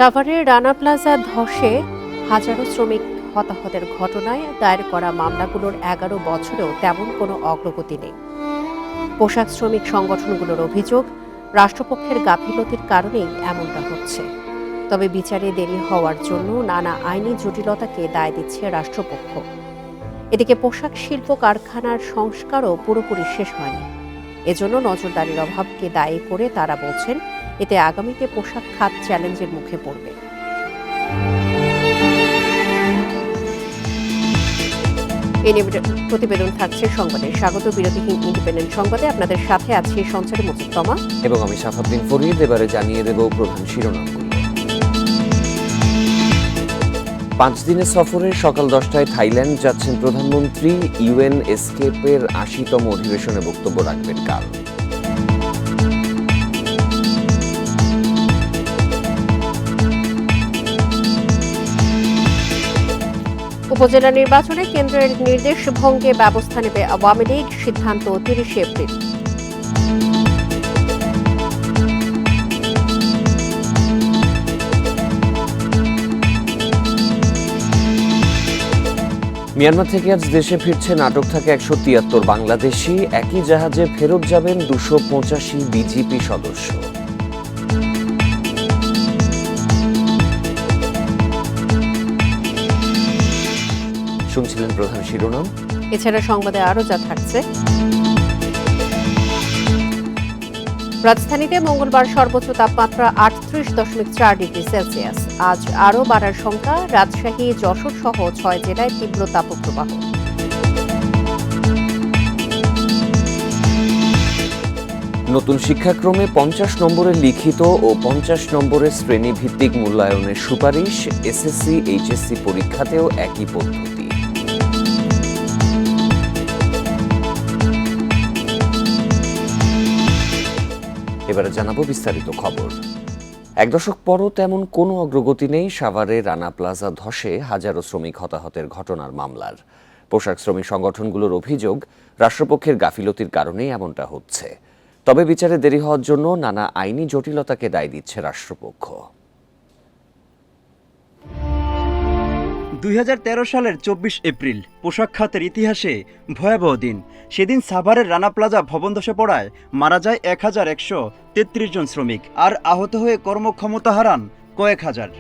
সাভারের রানা প্লাজা ধসে হাজারো শ্রমিক হতাহতের ঘটনায় দায়ের করা মামলাগুলোর ১১ বছরেও তেমন কোনো অগ্রগতি নেই। পোশাক শ্রমিক সংগঠনগুলোর অভিযোগ, রাষ্ট্রপক্ষের গাফিলতির কারণেই এমনটা হচ্ছে। তবে বিচারে দেরি হওয়ার জন্য নানা আইনি জটিলতাকে দায় দিচ্ছে রাষ্ট্রপক্ষ। এদিকে পোশাক শিল্প কারখানার সংস্কারও পুরোপুরি শেষ হয়নি। এজন্য নজরদারির অভাবকে দায়ী করে তারা বলছেন, এতে আগামীতে পোশাক খাত চ্যালেঞ্জের মুখে পড়বে। এই প্রতিবেদন থাকছে সংবাদে। স্বাগত বিরতিহীন ইন্ডিপেন্ডেন্ট সংবাদে। আপনাদের সাথে আছি সঞ্চারী মুজিবতমা এবং আমি সাফাদ্দিন ফরিদ। এবারে জানিয়ে দেব প্রধান শিরোনামগুলো। 5 দিনের সফরে সকাল 10টায় থাইল্যান্ড যাচ্ছেন প্রধানমন্ত্রী। ইউএন এসকেপের 80তম অধিবেশনে বক্তব্য রাখবেন কাল। উপজেলা নির্বাচনে কেন্দ্রের নির্দেশ ভঙ্গে ব্যবস্থা নেবে আওয়ামী লীগ, সিদ্ধান্ত 30 এপ্রিল। মিয়ানমার থেকে আজ দেশে ফিরছেন আটক থাকা 173 বাংলাদেশি। একই জাহাজে ফেরত যাবেন 285 বিজিপি সদস্য। শুনছিলেন প্রধান শিরোনাম। এছাড়া সংবাদে আরও যা থাকছে। রাজধানীতে মঙ্গলবার সর্বোচ্চ তাপমাত্রা 38.4 ডিগ্রি সেলসিয়াস। আজ আরও বাড়ার শঙ্কা। রাজশাহী, যশোর সহ 6 জেলায় তীব্র তাপপ্রবাহ। নতুন শিক্ষাক্রমে 50 নম্বরের লিখিত ও 50 নম্বরের শ্রেণীভিত্তিক মূল্যায়নের সুপারিশ। এসএসসি, এইচএসসি পরীক্ষাতেও একই পদ্ধতি। এবারে জানাবো বিস্তারিত খবর। 1 দশক পরও তেমন কোনো অগ্রগতি নেই সাভারে রানা প্লাজা ধসে হাজারো শ্রমিক হতাহতের ঘটনার মামলার। পোশাক শ্রমিক সংগঠনগুলোর অভিযোগ, রাষ্ট্রপক্ষের গাফিলতির কারণেই এমনটা হচ্ছে। তবে বিচারে দেরি হওয়ার জন্য নানা আইনি জটিলতাকে দায় দিচ্ছে রাষ্ট্রপক্ষ। 2013 সালের 24 এপ্রিল পোশাক খাতের ইতিহাসে ভয়াবহ দিন। সেদিন সাভারের রানা প্লাজা ভবন ধসে পড়ায় মারা যায় 1133 জন শ্রমিক, আর আহত হয়ে কর্মক্ষমতা হারান কয়েক হাজার।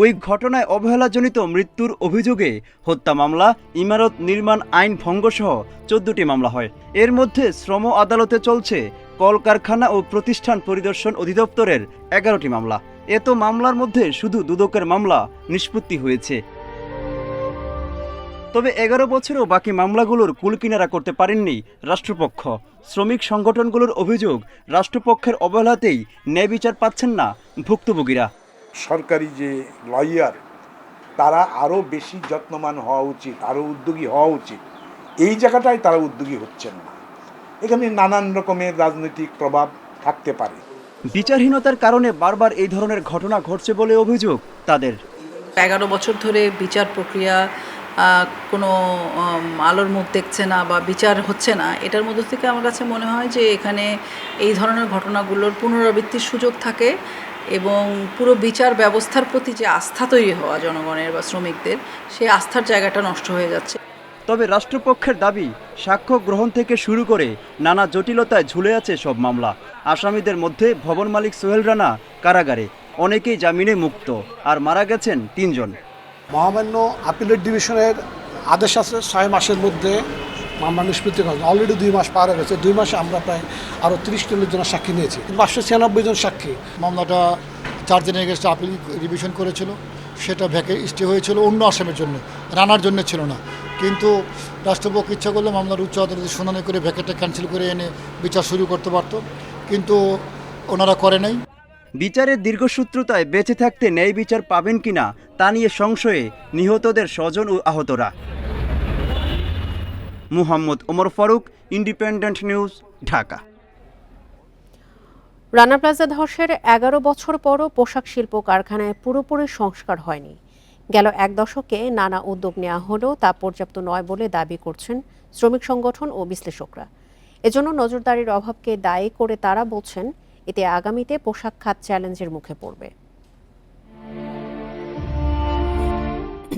ওই ঘটনায় অবহেলাজনিত মৃত্যুর অভিযোগে হত্যা মামলা, ইমারত নির্মাণ আইন ভঙ্গসহ 14টি মামলা হয়। এর মধ্যে শ্রম আদালতে চলছে কলকারখানা ও প্রতিষ্ঠান পরিদর্শন অধিদপ্তরের 11টি মামলা। এত মামলার মধ্যে শুধু দুদকের মামলা নিষ্পত্তি হয়েছে। তবে 11 বছরেও বাকি মামলাগুলোর কুলকিনারা করতে পারেননি রাষ্ট্রপক্ষ। শ্রমিক সংগঠনগুলোর অভিযোগ, রাষ্ট্রপক্ষের অবহেলাতেই ন্যায় বিচার পাচ্ছেন না ভুক্তভোগীরা। সরকারি যে লয়ার, তারা আরও বেশি যত্নবান হওয়া উচিত, আরও উদ্যোগী হওয়া উচিত। এই জায়গাটায় তারা উদ্যোগী হচ্ছেন না। এখানে নানান রকমের রাজনৈতিক প্রভাব থাকতে পারে। বিচারহীনতার কারণে বারবার এই ধরনের ঘটনা ঘটছে বলে অভিযোগ তাদের। 11 বছর ধরে বিচার প্রক্রিয়া কোনো আলোর মুখ দেখছে না বা বিচার হচ্ছে না। এটার মধ্যে থেকে আমার কাছে মনে হয় যে এখানে এই ধরনের ঘটনাগুলোর পুনরাবৃত্তির সুযোগ থাকে এবং পুরো বিচার ব্যবস্থার প্রতি যে আস্থা তৈরি হওয়া জনগণের বা শ্রমিকদের, সেই আস্থার জায়গাটা নষ্ট হয়ে যাচ্ছে। তবে রাষ্ট্রপক্ষের দাবি, সাক্ষ্য গ্রহণ থেকে শুরু করে নানা জটিলতায় ঝুলে আছে সব মামলা। আসামিদের মধ্যে ভবন মালিক সোহেল রানা কারাগারে, অনেকেই জামিনে মুক্ত, আর মারা গেছেন 3 জন। মহামান্য আপিলেট ডিভিশনের আদেশ আছে 6 মাসের মধ্যে মামলা নিষ্পত্তি করা। অলরেডি 2 মাস পার হয়ে গেছে। 2 মাসে আমরা প্রায় আরও 30 জন সাক্ষী নিয়েছি। 596 জন সাক্ষী। মামলাটা 4 দিনের এগেস্টে আপিল রিভিশন করেছিল, সেটা স্টে হয়েছিল অন্য আসামের জন্য, রানার জন্য ছিল না। কিন্তু রাষ্ট্রপক্ষ ইচ্ছা করলে মামলার উচ্চ আদালতে শুনানি করে ভ্যাকেটটা ক্যান্সেল করে এনে বিচার শুরু করতে পারত, কিন্তু ওনারা করে নাই। বিচারের দীর্ঘসূত্রতায় বেঁচে থাকতে ন্যায় বিচার পাবেন কিনা তা নিয়ে সংশয়ে নিহতদের স্বজন ও আহতরা। Muhammad Omar Faruk, independent news, Dhaka. রানা প্লাজা ধসের 11 বছর পরও পোশাক শিল্প কারখানায় পুরোপুরি সংস্কার হয়নি। গেল 1 দশকে নানা উদ্যোগ নেওয়া হলেও তা পর্যাপ্ত নয় বলে দাবি করছেন শ্রমিক সংগঠন ও বিশ্লেষকরা। এজন্য নজরদারির অভাবকে দায়ী করে তারা বলছেন, এতে আগামীতে পোশাক খাত চ্যালেঞ্জের মুখে পড়বে।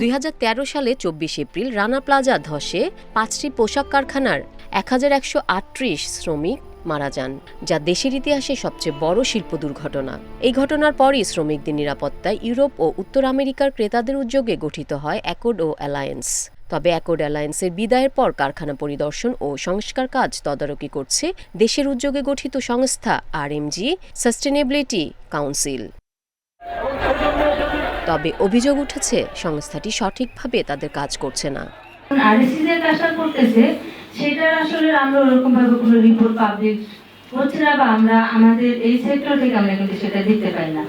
2013 সালে 24 এপ্রিল রানা প্লাজা ধসে 5টি পোশাক কারখানার 1138 শ্রমিক মারা যান, যা দেশের ইতিহাসে সবচেয়ে বড় শিল্প দুর্ঘটনা। এই ঘটনার পরই শ্রমিকদের নিরাপত্তায় ইউরোপ ও উত্তর আমেরিকার ক্রেতাদের উদ্যোগে গঠিত হয় অ্যাকর্ড ও অ্যালায়েন্স। তবে অ্যাকর্ড অ্যালায়েন্সের বিদায়ের পর কারখানা পরিদর্শন ও সংস্কার কাজ তদারকি করছে দেশের উদ্যোগে গঠিত সংস্থা আরএমজি সাস্টেনেবিলিটি কাউন্সিল। তবে অভিযোগ উঠেছে সংস্থাটি সঠিকভাবে তাদের কাজ করছে না। আরএসসি যে কাজটা করতেছে সেটা আসলে আমরা ওরকম ভাবে কোনো রিপোর্ট পাবলিশ হচ্ছে না, বা আমরা আমাদের এই সেক্টর থেকে আমরা কিন্তু সেটা দিতে পারি না।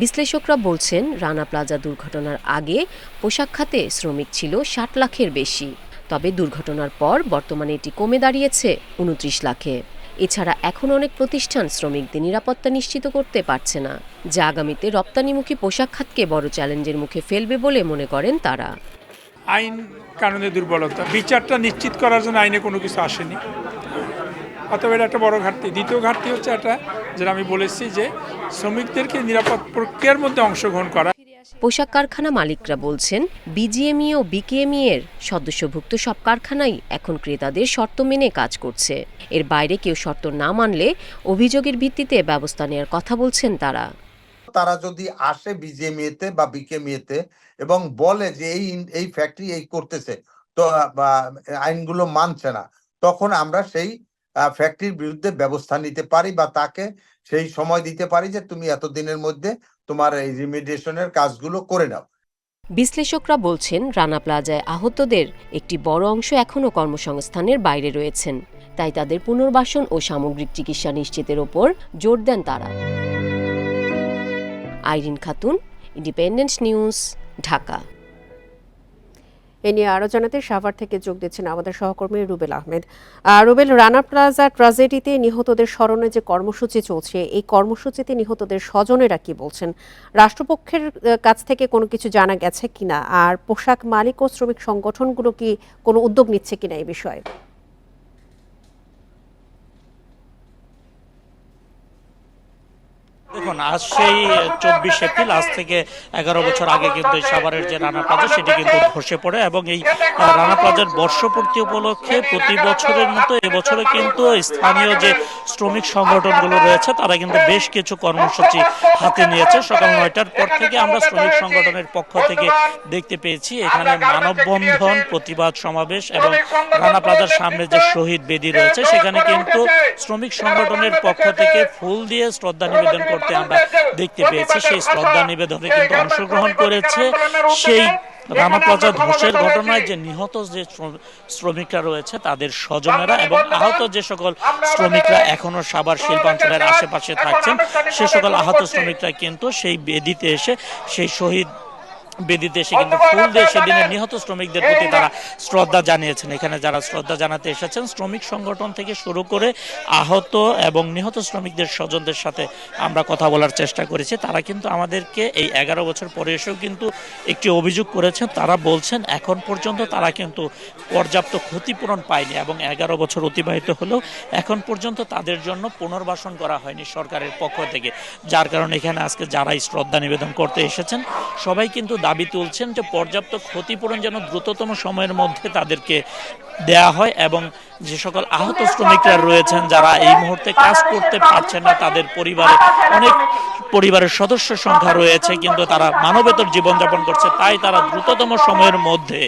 বিশ্লেষকরা বলছেন, রানা প্লাজা দুর্ঘটনার আগে পোশাক খাতে শ্রমিক ছিল 60 লাখের বেশি। তবে দুর্ঘটনার পর বর্তমানে এটি কমে দাঁড়িয়েছে 29 লাখে। এছাড়া এখন অনেক প্রতিষ্ঠান শ্রমিকদের নিরাপত্তা নিশ্চিত করতে পারছে না, যা আগামীতে রপ্তানিমুখী পোশাক খাতকে বড় চ্যালেঞ্জের মুখে ফেলবে বলে মনে করেন তারা। আইন কানুনের দুর্বলতা, বিচারটা নিশ্চিত করার জন্য আইনে কোনো কিছু আসেনি, অতএব এটা একটা বড় ঘাটতি। দ্বিতীয় ঘাটতি হচ্ছে এটা, যেটা আমি বলেছি, যে শ্রমিকদেরকে নিরাপদ প্রক্রিয়ার মধ্যে অংশগ্রহণ করা। পোশাক কারখানা মালিকরা বলছেন, বিজিএমই ও বিকেএমই এর সদস্যভুক্ত সব কারখানাই এখন ক্রেতাদের শর্ত মেনে কাজ করছে। এর বাইরে কেউ শর্ত না মানলে অভিযোগের ভিত্তিতে ব্যবস্থা নেওয়ার কথা বলছেন তারা। তারা যদি আসে বিজিএমইতে বা বিকেএমইতে এবং বলে যে এই ফ্যাক্টরি এই করতেছে, তো আইনগুলো মানছে না, তখন আমরা সেই ফ্যাক্টরির বিরুদ্ধে ব্যবস্থা নিতে পারি বা তাকে সেই সময় দিতে পারি যে তুমি এতদিনের মধ্যে তোমার এই রিমিডিয়েশনের কাজগুলো করে নাও। বিশ্লেষকরা বলছেন, রানা প্লাজায় আহতদের একটি বড় অংশ এখনও কর্মসংস্থানের বাইরে রয়েছেন, তাই তাদের পুনর্বাসন ও সামগ্রিক চিকিৎসা নিশ্চিতের ওপর জোর দেন তারা। Irin Khatun, independent news, Dhaka. এ নিয়ে আরো জানাতে সাভার থেকে যোগ দিচ্ছেন আমাদের সহকর্মী রুবেল আহমেদ। রুবেল, রানা প্লাজা ট্র্যাজেডিতে নিহতদের স্মরণে যে কর্মসূচি চলছে, এই কর্মসূচিতে নিহতদের স্বজনেরা কি বলছেন? রাষ্ট্রপক্ষের কাছ থেকে কোনো কিছু জানা গেছে কিনা? আর পোশাক মালিক ও শ্রমিক সংগঠনগুলো কি কোনো উদ্যোগ নিচ্ছে কিনা এই বিষয়ে? দেখুন, আজ সেই 24 এপ্রিল, আজ থেকে 11 বছর আগে কিন্তু সাভারের যে রানা প্লাজা সেটি কিন্তু ধসে পড়ে, এবং এই রানা প্লাজার বর্ষপূর্তি উপলক্ষে প্রতি বছরের মতো এবছরে কিন্তু স্থানীয় যে শ্রমিক সংগঠনগুলো রয়েছে তারা কিন্তু বেশ কিছু কর্মসূচি হাতে নিয়েছে। সকাল 9টার পর থেকে আমরা শ্রমিক সংগঠনের পক্ষ থেকে দেখতে পেয়েছি এখানে মানববন্ধন, প্রতিবাদ সমাবেশ এবং রানা প্লাজার সামনে যে শহীদ বেদি রয়েছে সেখানে কিন্তু শ্রমিক সংগঠনের পক্ষ থেকে ফুল দিয়ে শ্রদ্ধা নিবেদন করতে আমরা দেখতে পেয়েছি। সেই শ্রদ্ধা নিবেদনে কিন্তু অংশগ্রহণ করেছে সেই রানা প্লাজা ধসের ঘটনায় যে নিহত যে শ্রমিকরা রয়েছে তাদের স্বজনেরা, এবং আহত যে সকল শ্রমিকরা এখনো সাভার শিল্পাঞ্চলের আশেপাশে থাকছেন সে সকল আহত শ্রমিকরা কিন্তু সেই বেদিতে এসে, সেই শহীদ বেদিতে এসে কিন্তু ফুল দিয়ে সেদিনের নিহত শ্রমিকদের প্রতি তারা শ্রদ্ধা জানিয়েছেন। এখানে যারা শ্রদ্ধা জানাতে এসেছেন শ্রমিক সংগঠন থেকে শুরু করে আহত এবং নিহত শ্রমিকদের স্বজনদের সাথে আমরা কথা বলার চেষ্টা করেছি। তারা কিন্তু আমাদেরকে এই 11 বছর পরে এসেও কিন্তু একটি অভিযোগ করেছেন। তারা বলছেন এখন পর্যন্ত তারা কিন্তু পর্যাপ্ত ক্ষতিপূরণ পায়নি, এবং 11 বছর অতিবাহিত হলেও এখন পর্যন্ত তাদের জন্য পুনর্বাসন করা হয়নি সরকারের পক্ষ থেকে। যার কারণে এখানে আজকে যারাই শ্রদ্ধা নিবেদন করতে এসেছেন সবাই কিন্তু দাবি তুলছেন যে পর্যাপ্ত ক্ষতিপূরণ যেন দ্রুততম সময়ের মধ্যে তাদেরকে দেয়া হয়, এবং যে সকল আহত শ্রমিকরা রয়েছেন যারা এই মুহূর্তে কাজ করতে পারছেন না, তাদের পরিবারে অনেক পরিবারের সদস্য সংখ্যা রয়েছে কিন্তু তারা মানবেতর জীবনযাপন করছে, তাই তারা দ্রুততম সময়ের মধ্যে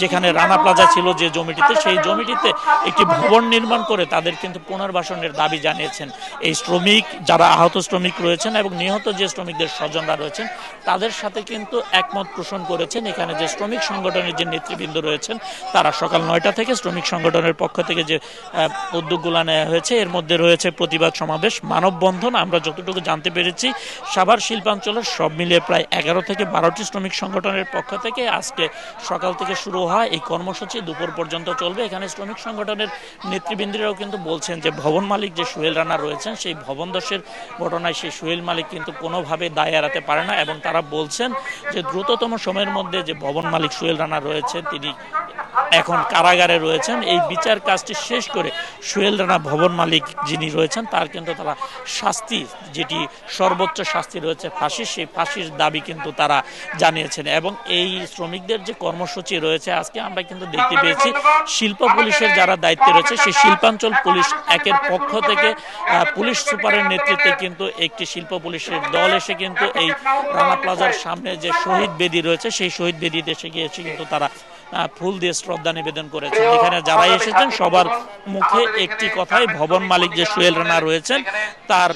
যেখানে রানা প্লাজা ছিল যে জমিটিতে, সেই জমিটিতে একটি ভবন নির্মাণ করে তাদের কিন্তু পুনর্বাসনের দাবি জানিয়েছেন। এই শ্রমিক যারা আহত শ্রমিক রয়েছেন এবং নিহত যে শ্রমিকদের স্বজনরা রয়েছেন তাদের সাথে কিন্তু একমত পোষণ করেছেন এখানে যে শ্রমিক সংগঠনের যে নেতৃবৃন্দ রয়েছেন তারা। সকাল 9টা থেকে শ্রমিক সংগঠনের পক্ষ থেকে যে উদ্যোগগুলো নেওয়া হয়েছে এর মধ্যে রয়েছে প্রতিবাদ সমাবেশ, মানববন্ধন। আমরা যতটুকু জানতে পেরেছি সাভার শিল্পাঞ্চলের সব মিলিয়ে প্রায় 11 থেকে 12টি শ্রমিক সংগঠনের পক্ষ থেকে আজকে সকাল থেকে শুরু হয় এই কর্মসূচি দুপুর পর্যন্ত চলবে। এখানে শ্রমিক সংগঠনের নেতৃবৃন্দরাও কিন্তু বলছেন যে ভবন মালিক যে সোহেল রানা রয়েছেন সেই ভবন ধসের ঘটনায় সেই সোহেল মালিক কিন্তু কোনোভাবে দায় এড়াতে পারে না, এবং তারা বলছেন যে দ্রুততম সময়ের মধ্যে যে ভবন মালিক সোহেল রানা রয়েছেন তিনি এখন কারাগারে রয়েছেন। এই বিচার কাজটি শেষ করে সোহেল রানা ভবন মালিক যিনি রয়েছেন তার কিন্তু তারা শাস্তি, যেটি সর্বোচ্চ শাস্তি রয়েছে ফাঁসি, সেই ফাঁসির দাবি কিন্তু তারা জানিয়েছেন। এবং এই শ্রমিকদের যে কর্মসূচি রয়েছে, আজকে আমরা কিন্তু দেখতে পেয়েছি শিল্প পুলিশের যারা দায়িত্বে রয়েছে সেই শিল্পাঞ্চল পুলিশ একের পক্ষ থেকে পুলিশ সুপারের নেতৃত্বে কিন্তু একটি শিল্প পুলিশের দল এসে কিন্তু এই রানা প্লাজার সামনে যে শহীদ বেদি রয়েছে সেই শহীদ বেদিতে এসে গিয়েছে কিন্তু তারা ফুল দিয়ে শ্রদ্ধা নিবেদন করেছেন। এখানে যারা এসেছেন সবার মুখে একটি কথাই, ভবন মালিক যে সোহেল রানা রয়েছেন তার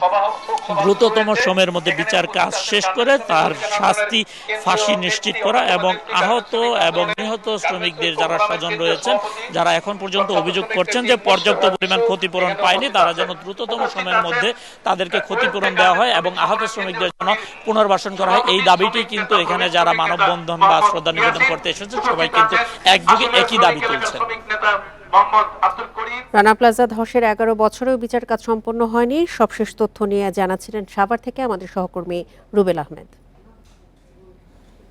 দ্রুততম সময়ের মধ্যে বিচার কাজ শেষ করে তার শাস্তি ফাঁসি নিশ্চিত করা এবং আহত এবং নিহত শ্রমিকদের যারা স্বজন রয়েছেন, যারা এখন পর্যন্ত অভিযোগ করছেন যে পর্যাপ্ত পরিমাণ ক্ষতিপূরণ পায়নি, তারা যেন দ্রুততম সময়ের মধ্যে তাদেরকে ক্ষতিপূরণ দেওয়া হয় এবং আহত শ্রমিকদের জন্য পুনর্বাসন করা হয়। এই দাবিটি কিন্তু এখানে যারা মানববন্ধন বা শ্রদ্ধা নিবেদন করতে এসেছে সবাই কিন্তু একযোগে একই দাবি তুলছেন। রানা প্লাজা ধসের 11 বছরেও বিচার কাজ সম্পন্ন হয়নি। সবশেষ তথ্য নিয়ে জানাচ্ছিলেন সাভার থেকে আমাদের সহকর্মী রুবেল আহমেদ।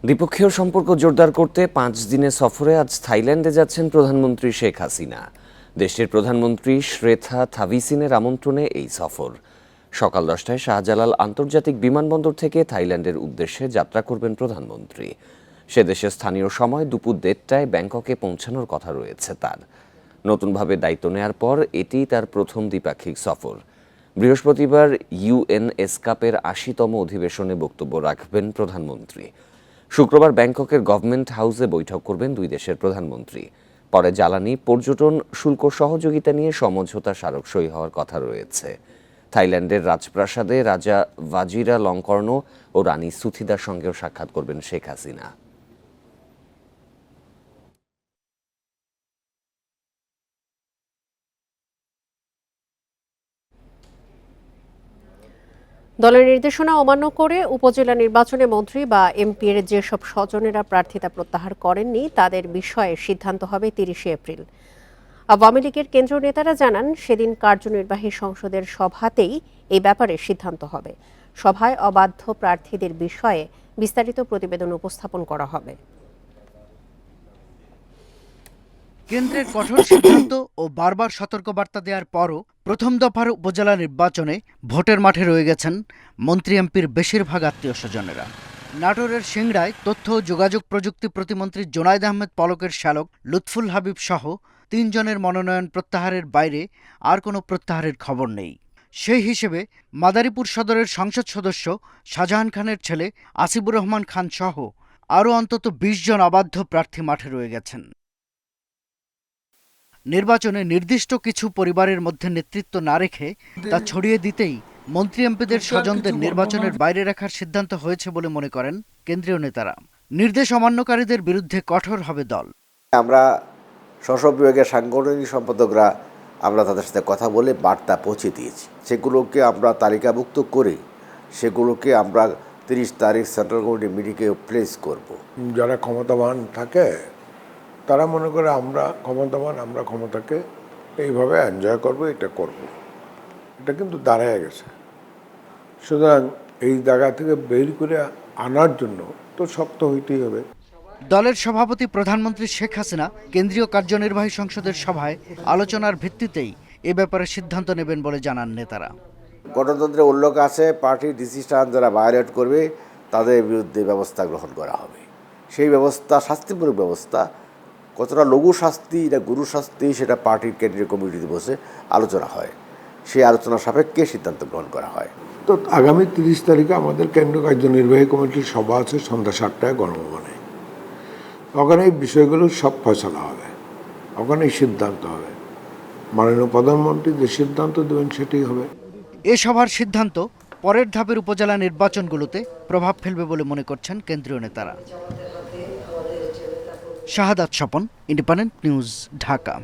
দ্বিপক্ষীয় সম্পর্ক জোরদার করতে 5 দিনের সফরে আজ থাইল্যান্ডে যাচ্ছেন প্রধানমন্ত্রী শেখ হাসিনা। দেশটির প্রধানমন্ত্রী শ্রেথা থাভিসিনের আমন্ত্রণে এই সফর। সকাল 10টায় শাহজালাল আন্তর্জাতিক বিমানবন্দর থেকে থাইল্যান্ডের উদ্দেশ্যে যাত্রা করবেন প্রধানমন্ত্রী। সে দেশে স্থানীয় সময় দুপুর 1:30টায় ব্যাংককে পৌঁছানোর কথা রয়েছে তার। নতুনভাবে দায়িত্ব নেয়ার পর এটি তার প্রথম দ্বিপাক্ষিক সফর। বৃহস্পতিবার ইউএনএসকাপের 80তম অধিবেশনে বক্তব্য রাখবেন প্রধানমন্ত্রী। শুক্রবার ব্যাংককের গভর্নমেন্ট হাউসে বৈঠক করবেন দুই দেশের প্রধানমন্ত্রী। পরে জ্বালানি, পর্যটন, শুল্ক সহযোগিতা নিয়ে সমঝোতা স্মারক সই হওয়ার কথা রয়েছে। থাইল্যান্ডের রাজপ্রাসাদে রাজা ভাজিরা লংকর্ণ ও রানী সুথিদার সঙ্গেও সাক্ষাৎ করবেন শেখ হাসিনা। দলের নির্দেশনা অমান্য করে উপজেলা নির্বাচনে মন্ত্রী বা এমপির যেসব স্বজনেরা প্রার্থিতা প্রত্যাহার করেননি তাদের বিষয়ে সিদ্ধান্ত হবে 30 এপ্রিল। আওয়ামী লীগের কেন্দ্রীয় নেতারা জানান, সেদিন কার্যনির্বাহী সংসদের সভাতেই এই ব্যাপারে সিদ্ধান্ত হবে। সভায় অবাধ্য প্রার্থীদের বিষয়ে বিস্তারিত প্রতিবেদন উপস্থাপন করা হবে। কেন্দ্রের কঠোর সিদ্ধান্ত ও বারবার সতর্কবার্তা দেওয়ার পরও প্রথম দফার উপজেলা নির্বাচনে ভোটের মাঠে রয়ে গেছেন মন্ত্রী এমপির বেশিরভাগ আত্মীয় স্বজনেরা। নাটোরের সিংড়ায় তথ্য ও যোগাযোগ প্রযুক্তি প্রতিমন্ত্রী জোনায়েদ আহমেদ পলকের শ্যালক লুৎফুল হাবিব সহ 3 জনের মনোনয়ন প্রত্যাহারের বাইরে আর কোনো প্রত্যাহারের খবর নেই। সেই হিসেবে মাদারীপুর সদরের সংসদ সদস্য শাহজাহান খানের ছেলে আসিবুর রহমান খান সহ আরও অন্তত 20 জন অবাধ্য প্রার্থী মাঠে রয়ে গেছেন। নির্বাচনে নির্দিষ্ট কিছু পরিবারের মধ্যে নেতৃত্ব না রেখে তা ছড়িয়ে দিতেই মন্ত্রী এমপিদের স্বজনদের নির্বাচনের বাইরে রাখার সিদ্ধান্ত হয়েছে বলে মনে করেন কেন্দ্রীয় নেতারা। নির্দেশ অমান্যকারীদের বিরুদ্ধে কঠোর হবে দল। আমরা স্ব বিভাগের সাংগঠনিক সম্পাদকরা আমরা তাদের সাথে কথা বলে বার্তা পৌঁছে দিয়েছি। সেগুলোকে আমরা তালিকাভুক্ত করে সেগুলোকে আমরা 30 তারিখ সেন্ট্রাল কমিটি মিটিংয়ে প্লেস করব। যারা ক্ষমতাবান থাকে তারা মনে করে আমরা ক্ষমতাবান, আমরা ক্ষমতাকে এইভাবে এনজয় করব, এটা করব। এটা কিন্তু দাঁড়ায় গেছে। সুতরাং এই জায়গা থেকে বের করে আনার জন্য তো শক্ত হইতেই হবে। দলের সভাপতি প্রধানমন্ত্রী শেখ হাসিনা কেন্দ্রীয় কার্যনির্বাহী সংসদের সভায় আলোচনার ভিত্তিতেই এ ব্যাপারে সিদ্ধান্ত নেবেন বলে জানান নেতারা। গণতন্ত্রের উল্লেখ আছে, পার্টির ডিসিশন যারা ভায়োলেট করবে তাদের বিরুদ্ধে ব্যবস্থা গ্রহণ করা হবে। সেই ব্যবস্থা শাস্তিমূলক ব্যবস্থা, কতটা লঘু শাস্তি না গুরু শাস্তি, সেটা পার্টির কেন্দ্রীয় কমিটিতে বসে আলোচনা হয়। সেই আলোচনা সাপেক্ষে সিদ্ধান্ত গ্রহণ করা হয়। তো আগামী 30 তারিখে আমাদের কেন্দ্রীয় কার্যনির্বাহী কমিটির সভা আছে সন্ধ্যা 7টায় গণভবনে। ওখানে এই বিষয়গুলো সব ফয়সলা হবে, ওখানে সিদ্ধান্ত হবে। মাননীয় প্রধানমন্ত্রী যে সিদ্ধান্ত দেবেন সেটাই হবে। এ সভার সিদ্ধান্ত পরের ধাপের উপজেলা নির্বাচনগুলোতে প্রভাব ফেলবে বলে মনে করছেন কেন্দ্রীয় নেতারা। শাহাদাত স্বপন, ইন্ডিপেন্ডেন্ট নিউজ, ঢাকা।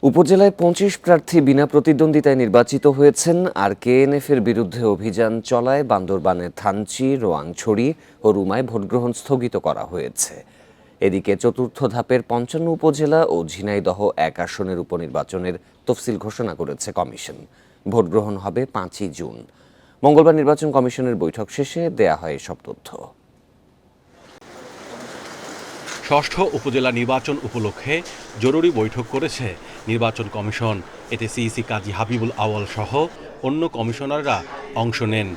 উপজেলায় 25 প্রার্থী বিনা প্রতিদ্বন্দ্বিতায় নির্বাচিত হয়েছেন। আর কেএনএফের বিরুদ্ধে অভিযান চলায় বান্দরবানের থানচি, রোয়াংছড়ি ও রুমায় ভোটগ্রহণ স্থগিত করা হয়েছে। এদিকে চতুর্থ ধাপের 55 উপজেলা ও ঝিনাইদহ 1 আসনের উপনির্বাচনের তফসিল ঘোষণা করেছে কমিশন। ভোটগ্রহণ হবে 5ই জুন। মঙ্গলবার নির্বাচন কমিশনের বৈঠক শেষে দেয়া হয় এসব তথ্য। ষষ্ঠ উপজেলা নির্বাচন উপলক্ষে জরুরি বৈঠক করেছে নির্বাচন কমিশন। এতে সিইসি কাজী হাবিবুল আওয়াল সহ অন্য কমিশনাররা অংশ নেন।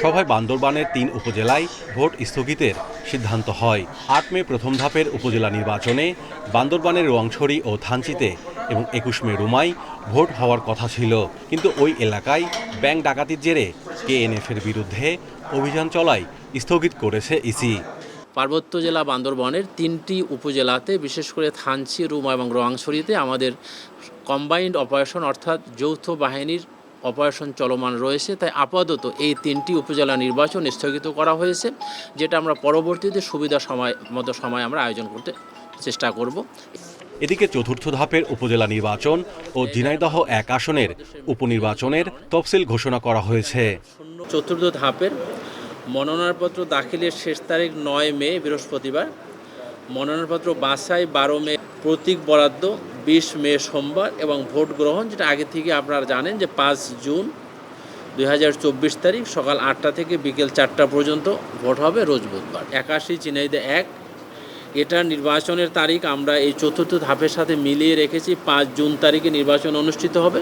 সভায় বান্দরবানের ৩ উপজেলায় ভোট স্থগিতের সিদ্ধান্ত হয়। ৮ মে প্রথম ধাপের উপজেলা নির্বাচনে বান্দরবানের রোয়াংছড়ি ও থানচিতে এবং ২১ মে রুমায় ভোট হওয়ার কথা ছিল, কিন্তু ওই এলাকায় ব্যাংক ডাকাতির জেরে কেএনএফের বিরুদ্ধে অভিযান চলায় স্থগিত করেছে ইসি। পার্বত্য জেলা বান্দরবানের ৩টি উপজেলাতে, বিশেষ করে থানচি, রুমা এবং রোয়াংছড়িতে আমাদের কম্বাইন্ড অপারেশন অর্থাৎ যৌথ বাহিনীর অপারেশন চলমান রয়েছে। তাই আপাতত এই 3টি উপজেলা নির্বাচন স্থগিত করা হয়েছে, যেটা আমরা পরবর্তীতে সুবিধা সময় আমরা আয়োজন করতে চেষ্টা করব। এদিকে চতুর্থ ধাপের উপজেলা নির্বাচন ও ঝিনাইদহ 1 আসনের উপনির্বাচনের তফসিল ঘোষণা করা হয়েছে। চতুর্থ ধাপের মনোনয়নপত্র দাখিলের শেষ তারিখ 9 মে বৃহস্পতিবার, মনোনয়নপত্র বাছাই 12 মে, প্রতীক বরাদ্দ 20 মে সোমবার এবং ভোট গ্রহণ, যেটা আগে থেকে আপনারা জানেন যে 5 জুন 2024 তারিখ সকাল 8টা থেকে বিকেল 4টা পর্যন্ত ভোট হবে রোজ বুধবার। 81 ঝিনাইদহ 1, এটা নির্বাচনের তারিখ আমরা এই চতুর্থ ধাপের সাথে মিলিয়ে রেখেছি। 5 জুন তারিখে নির্বাচন অনুষ্ঠিত হবে।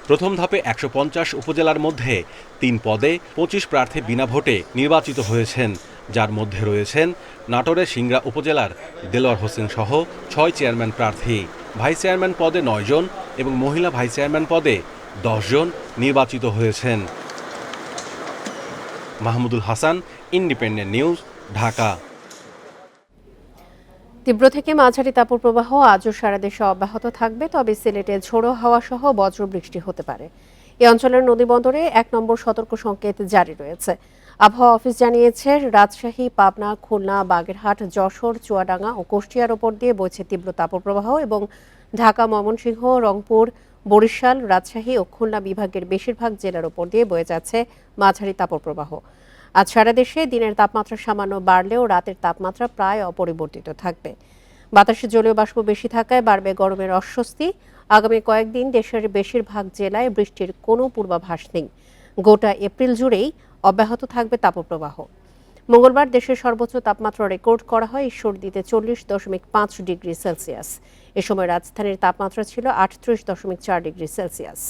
প্রথম ধাপে 150 উপজেলার মধ্যে 3 পদে 25 প্রার্থী বিনা ভোটে নির্বাচিত হয়েছেন, যার মধ্যে রয়েছেন নাটোরের সিংড়া উপজেলার দেলোয়ার হোসেন সহ 6 চেয়ারম্যান প্রার্থী। ভাইস চেয়ারম্যান পদে 9 জন এবং মহিলা ভাইস চেয়ারম্যান পদে 10 জন নির্বাচিত হয়েছেন। Mahmudul Hasan, independent news, Dhaka. তীব্র থেকে মাঝারি তাপপ্রবাহ আজও সারা দেশে অব্যাহত থাকবে, তবে সিলেটে ঝোড়ো হাওয়া সহ বজ্রবৃষ্টি হতে পারে। এই অঞ্চলের নদীবন্দরে 1 নম্বর সতর্ক সংকেত জারি রয়েছে। আবহাওয়া অফিস জানিয়েছে, রাজশাহী, পাবনা, খুলনা, বাগেরহাট, যশোর, চুয়াডাঙ্গা ও কুষ্টিয়ার ওপর দিয়ে বইছে তীব্র তাপপ্রবাহ এবং ঢাকা, ময়মনসিংহ, রংপুর, বরিশাল, রাজশাহী ও খুলনা বিভাগের বেশিরভাগ জেলার ওপর দিয়ে বয়ে যাচ্ছে মাঝারি তাপপ্রবাহ। আজ সারা দেশে দিনের তাপমাত্রা সামান্য বাড়লেও রাতের তাপমাত্রা প্রায় অপরিবর্তিত থাকবে। বাতাসে জলীয় বাষ্প বেশি থাকায় বাড়বে গরমের অস্বস্তি। আগামী কয়েকদিন দেশের বেশিরভাগ জেলায় বৃষ্টির কোনো পূর্বাভাস নেই। গোটা এপ্রিল জুড়েই অব্যাহত থাকবে তাপপ্রবাহ। মঙ্গলবার দেশের সর্বোচ্চ তাপমাত্রা রেকর্ড করা হয় ঈশ্বরদীতে 40.5 ডিগ্রি সেলসিয়াস। এ সময় রাজধানীর তাপমাত্রা ছিল 38.4 ডিগ্রি সেলসিয়াস।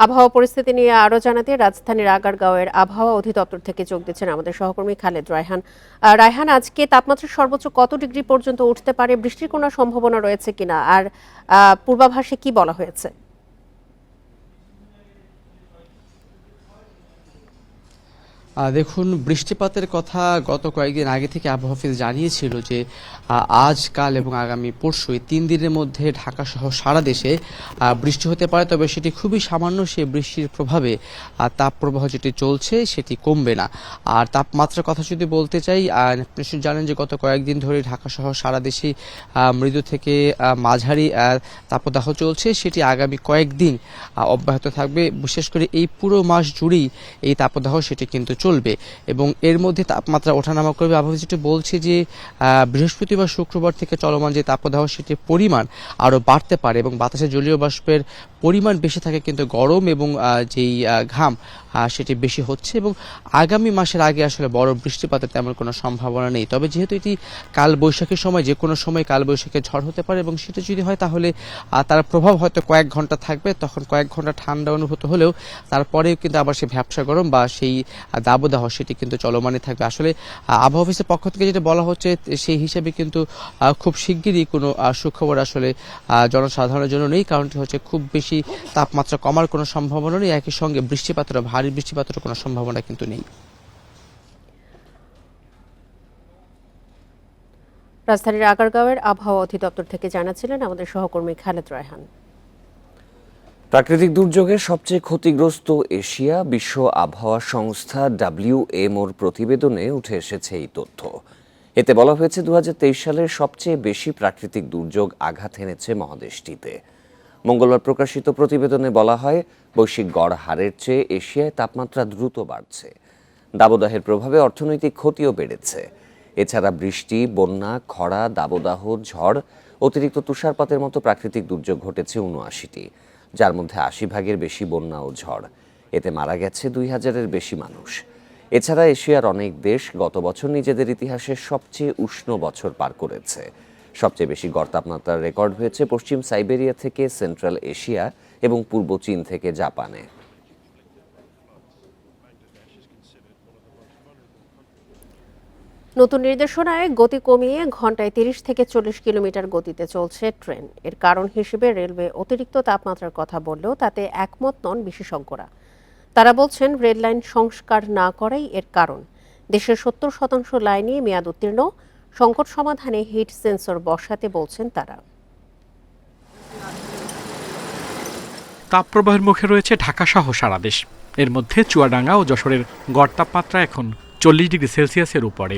আবহাওয়া পরিস্থিতি নিয়ে আরো জানাতে রাজধানীর আগারগাঁওয়ের আবহাওয়া অধিদপ্তর থেকে যোগ দিচ্ছেন আমাদের সহকর্মী খালেদ রায়হান। রায়হান, আজকে তাপমাত্রা সর্বোচ্চ কত ডিগ্রি পর্যন্ত উঠতে পারে, বৃষ্টির কোনো সম্ভাবনা রয়েছে কিনা, আর পূর্বাভাসে কি বলা হয়েছে? দেখুন, বৃষ্টিপাতের কথা গত কয়েকদিন আগে থেকে আবহাওয়া অফিস জানিয়েছিল যে আজ, কাল এবং আগামী পরশু এই 3 দিনের মধ্যে ঢাকা সহ সারা দেশে বৃষ্টি হতে পারে, তবে সেটি খুবই সামান্য। সেই বৃষ্টির প্রভাবে তাপপ্রবাহ যেটি চলছে সেটি কমবে না। আর তাপমাত্রার কথা যদি বলতে চাই, নিশ্চয়ই জানেন যে গত কয়েকদিন ধরে ঢাকা সহ সারা দেশে মৃদু থেকে মাঝারি তাপদাহ চলছে, সেটি আগামী কয়েকদিন অব্যাহত থাকবে। বিশেষ করে এই পুরো মাস জুড়েই এই তাপদাহ সেটি কিন্তু চলবে এবং এর মধ্যে তাপমাত্রা ওঠানামা করবে। আবহাওয়া যেটি বলছে যে বৃহস্পতিবার, শুক্রবার থেকে চলমান যে তাপদাহ সেটির পরিমাণ আরও বাড়তে পারে এবং বাতাসে জলীয় বাষ্পের পরিমাণ বেশি থাকে, কিন্তু গরম এবং যেই ঘাম সেটি বেশি হচ্ছে এবং আগামী মাসের আগে আসলে বড় বৃষ্টিপাতের তেমন কোনো সম্ভাবনা নেই। তবে যেহেতু এটি কালবৈশাখীর সময়, যে কোনো সময় কালবৈশাখী ঝড় হতে পারে এবং সেটা যদি হয় তাহলে তার প্রভাব হয়তো কয়েক ঘন্টা থাকবে, তখন কয়েক ঘন্টা ঠান্ডা অনুভূত হলেও তারপরেও কিন্তু আবার সেই ভ্যাপসা গরম বা সেই দাবদাহ সেটি কিন্তু চলমানই থাকবে। আসলে আবহাওয়া অফিসের পক্ষ থেকে যেটা বলা হচ্ছে সেই হিসাবে কিন্তু খুব শিগগিরই কোনো সুখবর আসলে জনসাধারণের জন্য নেই, কারণটি হচ্ছে খুব বেশি তাপমাত্রা কমার কোনো সম্ভাবনা নেই, একই সঙ্গে বৃষ্টিপাতের, ভারী বৃষ্টিপাতের কোনো সম্ভাবনা কিন্তু নেই। রাজধানীর আগারগাঁওয়ের আবহাওয়া অধিদপ্তর থেকে জানাচ্ছিলেন আমাদের সহকর্মী খালেদ রায়হান। প্রাকৃতিক দুর্যোগের সবচেয়ে ক্ষতিগ্রস্ত এশিয়া, বিশ্ব আবহাওয়া সংস্থা WMOর প্রতিবেদনে উঠে এসেছে এই তথ্য। এতে বলা হয়েছে 2023 সালের সবচেয়ে বেশি প্রাকৃতিক দুর্যোগ আঘাত এনেছে মহাদেশটিতে। মঙ্গলবার প্রকাশিত প্রতিবেদনে বলা হয়, বৈশ্বিক গড় হারের চেয়ে এশিয়ায় তাপমাত্রা দ্রুত বাড়ছে। দাবদাহের প্রভাবে অর্থনৈতিক ক্ষতিও বেড়েছে। এছাড়া বৃষ্টি, বন্যা, খরা, দাবদাহ, ঝড় অতিরিক্ত তুষারপাতের মতো প্রাকৃতিক দুর্যোগ ঘটেছে ৭৯টি, যার মধ্যে ৮০ ভাগের বেশি বন্যা ও ঝড়। এতে মারা গেছে ২,০০০-এর বেশি মানুষ। এছাড়া এশিয়ার অনেক দেশ গত বছর নিজেদের ইতিহাসের সবচেয়ে উষ্ণ বছর পার করেছে। সবচেয়ে বেশি গড় তাপমাত্রার রেকর্ড হয়েছে পশ্চিম সাইবেরিয়া থেকে সেন্ট্রাল এশিয়া এবং পূর্ব চীন থেকে জাপানে। নতুন নির্দেশনায় গতি কমিয়ে ঘন্টায় ৩০ থেকে ৪০ কিলোমিটার গতিতে চলছে ট্রেন। এর কারণ হিসেবে রেলওয়ে অতিরিক্ত তাপমাত্রার কথা বললেও তাতে একমত নন বিশেষজ্ঞরা। তারা বলছেন রেল লাইন সংস্কার না করাই এর কারণ। দেশের ৭০% লাইনই মেয়াদ উত্তীর্ণ। সংকট সমাধানে হিট সেন্সর বসাতে বলছেন তারা। তাপপ্রবাহের মুখে রয়েছে ঢাকা সহ সারা দেশ। এর মধ্যে চুয়াডাঙ্গা ও যশোরের গড় তাপমাত্রা এখন ৪০ ডিগ্রি সেলসিয়াসের উপরে।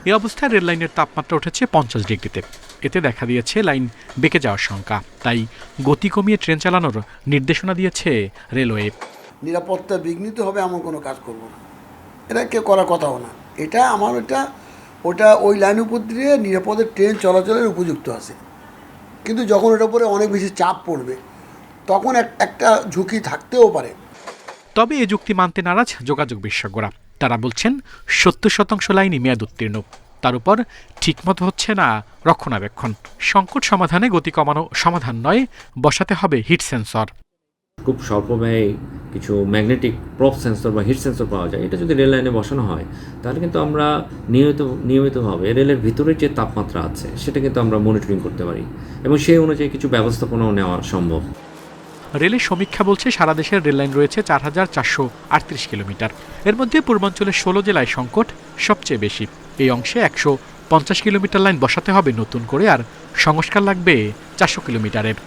এই অবস্থায় রেল লাইনের তাপমাত্রা উঠেছে ৫০ ডিগ্রিতে। এতে দেখা দিয়েছে লাইন বেঁকে যাওয়ার শঙ্কা। তাই গতি কমিয়ে ট্রেন চালানোর নির্দেশনা দিয়েছে রেলওয়ে। নিরাপত্তা বিঘ্নিত হবে এমন কোনো কাজ করব না, এটা কেউ করার কথাও না। এটা আমার ওটা ওই লাইনের উপর দিয়ে নিরাপদে ট্রেন চলাচলের উপযুক্ত আছে, কিন্তু যখন ওটার উপরে অনেক বেশি চাপ পড়বে তখন একটা ঝুঁকি থাকতেও পারে। তবে এ যুক্তি মানতে নারাজ যোগাযোগ বিশেষজ্ঞরা। তারা বলছেন ৭০% লাইনই মেয়াদ উত্তীর্ণ, তার উপর ঠিকমতো হচ্ছে না রক্ষণাবেক্ষণ। সংকট সমাধানে গতি কমানো সমাধান নয়, বসাতে হবে হিট সেন্সর। খুব স্বল্প ব্যয়ে কিছু ম্যাগনেটিক প্রপ সেন্সর বা হিট সেন্সর পাওয়া যায়। এটা যদি রেল লাইনে বসানো হয় তাহলে কিন্তু আমরা নিয়মিতভাবে রেলের ভিতরে যে তাপমাত্রা আছে সেটা কিন্তু আমরা মনিটরিং করতে পারি এবং সেই অনুযায়ী কিছু ব্যবস্থাপনাও নেওয়া সম্ভব। রেলের সমীক্ষা বলছে সারা দেশের রেললাইন রয়েছে ৪,৪৩৮ কিলোমিটার। এর মধ্যে পূর্বাঞ্চলের ১৬ জেলায় সংকট সবচেয়ে বেশি। এই অংশে ১৫০ কিলোমিটার লাইন বসাতে হবে নতুন করে, আর সংস্কার লাগবে ৪০০ কিলোমিটারের।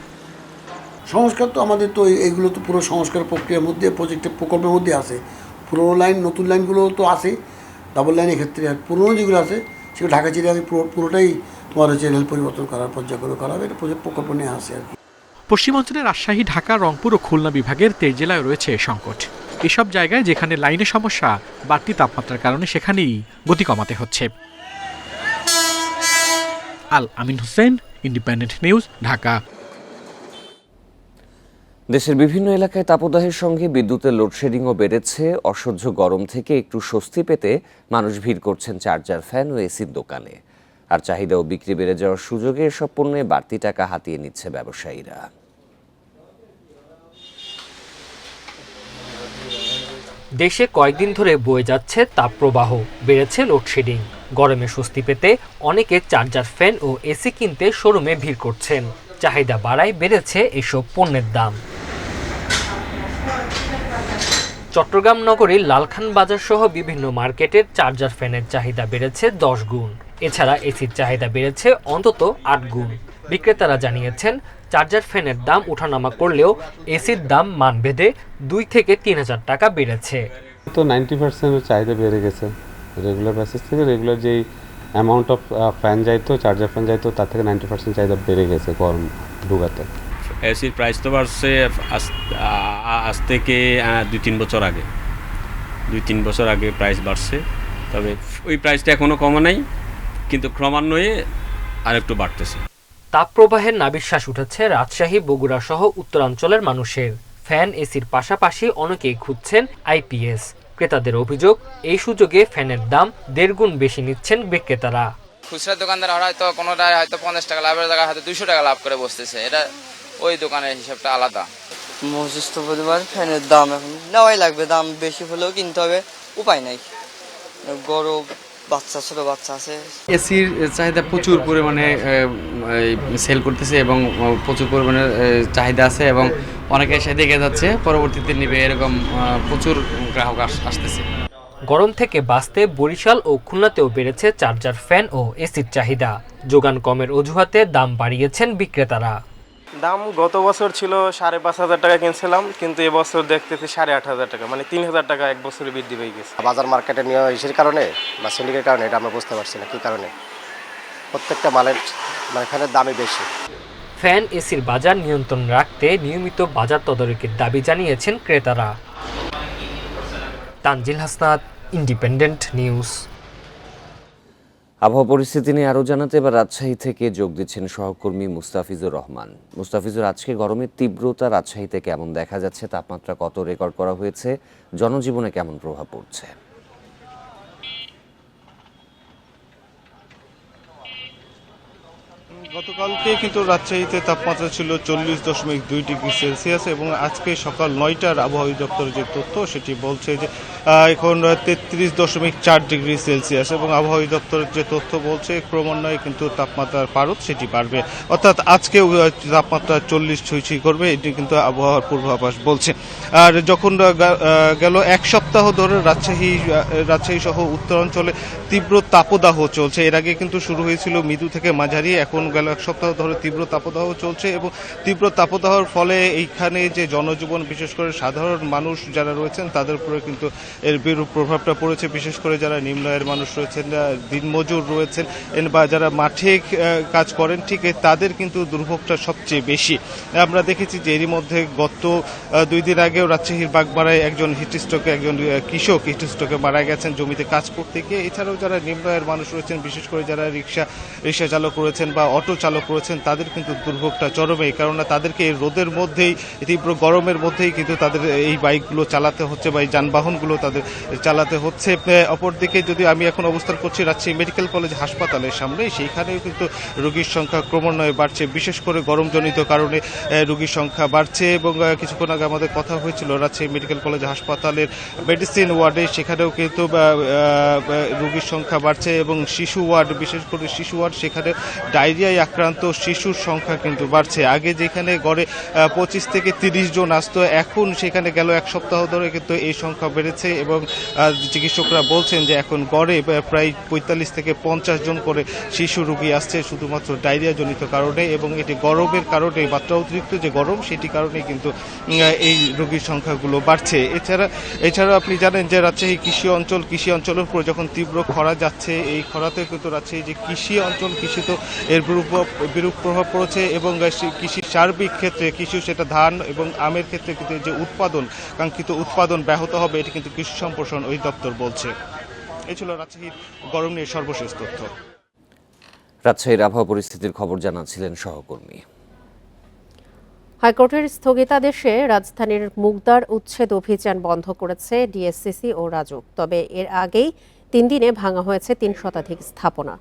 সংস্কার তো আমাদের তো এইগুলো তো পুরো সংস্কার প্রক্রিয়ার মধ্যে প্রকল্পের মধ্যে আছে। পুরোনো লাইন নতুন লাইনগুলো তো আছে ডাবল লাইনের ক্ষেত্রে, আর পুরোনো যেগুলো আছে সেগুলো ঢাকা চিড়িয়াখানা পুরোটাই তোমার হচ্ছে রেল পরিবর্তন করার পর্যায়ক্রমে করা হবে, এটা প্রকল্প নিয়ে আসে আর কি। পশ্চিমাঞ্চলের রাজশাহী, ঢাকা, রংপুর ও খুলনা বিভাগের ২৩ জেলায় রয়েছে সংকট। এসব জায়গায় যেখানে লাইনের সমস্যা, বাড়তি তাপমাত্রার কারণে সেখানেই গতি কমাতে হচ্ছে। আল আমিন হোসেন, ইন্ডিপেন্ডেন্ট নিউজ, ঢাকা। দেশের বিভিন্ন এলাকায় তাপদাহের সঙ্গে বিদ্যুতের লোডশেডিংও বেড়েছে। অসহ্য গরম থেকে একটু স্বস্তি পেতে মানুষ ভিড় করছেন চার্জার, ফ্যান ও এসির দোকানে। আর চাহিদা ও বিক্রি বেড়ে যাওয়ার সুযোগে এসব পণ্যে বাড়তি টাকা হাতিয়ে নিচ্ছে ব্যবসায়ীরা। দেশে কয়েকদিন ধরে বয়ে যাচ্ছে তাপপ্রবাহ, বেড়েছে লোডশেডিং। গরমে স্বস্তি পেতে অনেকে চার্জার, ফ্যান ও এসি কিনতে শোরুমে ভিড় করছেন। চাহিদা বাড়ায় বেড়েছে এসব পণ্যের দাম। চট্টগ্রাম নগরীর লালখান বাজার সহ বিভিন্ন মার্কেটের চার্জার, ফ্যানের চাহিদা বেড়েছে ১০ গুণ। এছাড়া এসির চাহিদা বেড়েছে অন্তত ৮ গুণ। বিক্রেতারা জানিয়েছেন চার্জার, ফ্যানের দাম ওঠানামা করলেও এসির দাম মানভেদে ২ থেকে ৩,০০০ টাকা বেড়েছে। তো 90% চাহিদা বেড়ে গেছে। রেগুলার বেসিস থেকে রেগুলার যেই অ্যামাউন্ট অফ ফ্যান যাইতো, চার্জার ফ্যান যাইতো, তার থেকে 90% চাহিদা বেড়ে গেছে গরম ঢুকাতে। এসির প্রাইস তো বাড়ছে আজ থেকে ২-৩ বছর আগে। ২-৩ বছর আগে প্রাইস বাড়ছে, তবে ওই প্রাইসটা এখনও কমা নাই, কিন্তু ক্রমান্বয়ে আরেকটু বাড়তেছে। তাপপ্রবাহের নাবিশ্বাস উঠেছে রাজশাহী, বগুড়া সহ উত্তরাঞ্চলের মানুষের। ফ্যান, এসির পাশাপাশি অনেকেই খুঁজছেন আইপিএস। ক্রেতাদের অভিযোগ, এই সুযোগে ফ্যানের দাম ১.৫ গুণ বেশি নিচ্ছেন বিক্রেতারা। খুচরা দোকানদার হয়তো কোনোটায় হয়তো ৫০ টাকা লাভের জায়গায় হয়তো ২০০ টাকা লাভ করে বসতেছে। এটা ওই দোকানের হিসাবটা আলাদা। মস্ত পরিমাণ ফ্যানের দাম এখন নেওয়াই লাগবে, দাম বেশি হলেও কিনতে হবে, উপায় নাই। গরম বাচ্চা, ছোট বাচ্চা আছে। এসির চাহিদা প্রচুর পরিমাণে সেল করতেছে এবং প্রচুর পরিমাণে চাহিদা আছে এবং অনেকে এসে দেখে যাচ্ছে, পরবর্তীতে নিবে, এরকম প্রচুর গ্রাহক আসতেছে। গরম থেকে বাঁচতে বরিশাল ও খুলনাতেও বেড়েছে চার্জার, ফ্যান ও এসির চাহিদা। যোগান কমের অজুহাতে দাম বাড়িয়েছেন বিক্রেতারা। দাম গত বছর ছিল ৫,৫০০ টাকা কিনছিলাম, কিন্তু এবছর দেখতেছি ৮,৫০০ টাকা, মানে ৩,০০০ টাকা এক বছরে বৃদ্ধি পেয়ে গেছে। বাজার মার্কেটে নিয়ে ইসের কারণে বা সিন্ডিকেটের কারণে এটা আমরা বুঝতে পারছি না কী কারণে। প্রত্যেকটা মালের মানে ফ্যানের দামই বেশি। ফ্যান, এসির বাজার নিয়ন্ত্রণ রাখতে নিয়মিত বাজার তদারকির দাবি জানিয়েছেন ক্রেতারা। Tanzil Hasnat, independent news. আবহাওয়া পরিস্থিতি নিয়ে আরও জানাতে এবার রাজশাহী থেকে যোগ দিচ্ছেন সহকর্মী মুস্তাফিজুর রহমান। মুস্তাফিজুর, আজকে গরমের তীব্রতা রাজশাহীতে কেমন দেখা যাচ্ছে? তাপমাত্রা কত রেকর্ড করা হয়েছে? জনজীবনে কেমন প্রভাব পড়ছে? গতকালকে কিন্তু রাজশাহীতে তাপমাত্রা ছিল 40.2 ডিগ্রি সেলসিয়াস এবং আজকে সকাল 9টার আবহাওয়া দপ্তরের যে তথ্য সেটি বলছে যে এখন 33.4 ডিগ্রি সেলসিয়াস এবং আবহাওয়া দপ্তরের যে তথ্য বলছে ক্রমান্বয়ে কিন্তু তাপমাত্রার পারদ সেটি বাড়বে, অর্থাৎ আজকেও তাপমাত্রা 40 ছুঁই করবে, এটি কিন্তু আবহাওয়ার পূর্বাভাস বলছে। আর যখন গেল এক সপ্তাহ ধরে রাজশাহী সহ উত্তরাঞ্চলে তীব্র তাপদাহ চলছে। এর আগে কিন্তু শুরু হয়েছিল মৃদু থেকে মাঝারি, এখন গেল এক সপ্তাহ ধরে তীব্র তাপদাহ চলছে এবং তীব্র তাপদাহর ফলে এইখানে যে জনজীবন, বিশেষ করে সাধারণ মানুষ যারা রয়েছেন তাদের উপরে কিন্তু এর বিরূপ প্রভাবটা পড়েছে। বিশেষ করে যারা নিম্ন আয়ের মানুষ রয়েছেন, দিনমজুর রয়েছেন বা যারা মাঠে কাজ করেন, ঠিক তাদের কিন্তু দুর্ভোগটা সবচেয়ে বেশি। আমরা দেখেছি যে এরই মধ্যে গত 2 দিন আগেও রাজশাহীর বাগমারায় একজন হিটস্ট্রোকে, একজন কৃষক হিটস্ট্রোকে মারা গেছেন জমিতে কাজ করতে গিয়ে। এছাড়াও যারা নিম্ন আয়ের মানুষ রয়েছেন, বিশেষ করে যারা রিক্সা চালক রয়েছেন বা অটো চালক রয়েছেন, তাদের কিন্তু দুর্ভোগটা চরমে, কারণ তাদেরকে এই রোদের মধ্যেই, তীব্র গরমের মধ্যেই কিন্তু তাদের এই বাইকগুলো চালাতে হচ্ছে বা এই যানবাহনগুলো তাদের চালাতে হচ্ছে। অপরদিকে যদি আমি এখন অবস্থান করছি রাজশাহী মেডিকেল কলেজ হাসপাতালের সামনে, সেইখানেও কিন্তু রোগীর সংখ্যা ক্রমান্বয়ে বাড়ছে, বিশেষ করে গরমজনিত কারণে রোগীর সংখ্যা বাড়ছে। এবং কিছুক্ষণ আগে আমাদের কথা হয়েছিল রাজশাহী মেডিকেল কলেজ হাসপাতালের মেডিসিন ওয়ার্ডে, সেখানেও কিন্তু রোগীর সংখ্যা বাড়ছে এবং শিশু ওয়ার্ড, বিশেষ করে শিশু ওয়ার্ড, সেখানে ডায়রিয়ায় আক্রান্ত শিশুর সংখ্যা কিন্তু বাড়ছে। আগে যেখানে গড়ে 25 থেকে 30 জন আসতো, এখন সেখানে গেল এক সপ্তাহ ধরে কিন্তু এই সংখ্যা বেড়েছে এবং চিকিৎসকরা বলছেন যে এখন গড়ে প্রায় 45 থেকে 50 জন করে শিশু রোগী আসছে শুধুমাত্র ডায়রিয়া জনিত কারণে, এবং এটি গরমের কারণে, মাত্রা অতিরিক্ত যে গরম সেটি কারণে কিন্তু এই রোগীর সংখ্যাগুলো বাড়ছে। এছাড়া আপনি জানেন যে রাজশাহী কৃষি অঞ্চলের উপর যখন তীব্র খরা যাচ্ছে, এই খরাতে কিন্তু রাজশাহী যে কৃষি অঞ্চল, কৃষি তো এর বিরূপ প্রভাব পড়েছে এবং কৃষির সার্বিক ক্ষেত্রে, কৃষি সেটা ধান এবং আমের ক্ষেত্রে কিন্তু যে কাঙ্ক্ষিত উৎপাদন ব্যাহত হবে, এটি কিন্তু কৃষি সম্প্রসারণ অধিদপ্তর বলছে। এই ছিল রাজশাহীর গরম নিয়ে সর্বশেষ তথ্য। রাজশাহীর আবহাওয়া পরিস্থিতির খবর জানাচ্ছিলেন সহকর্মী। হাইকোর্টের স্থগিতাদেশে রাজধানীর মুগদার উচ্ছেদ অভিযান বন্ধ করেছে ডিএসসিসি ও রাজুক। তবে এর আগেই 3 দিনে ভাঙা হয়েছে 3 শতাধিক স্থাপনা।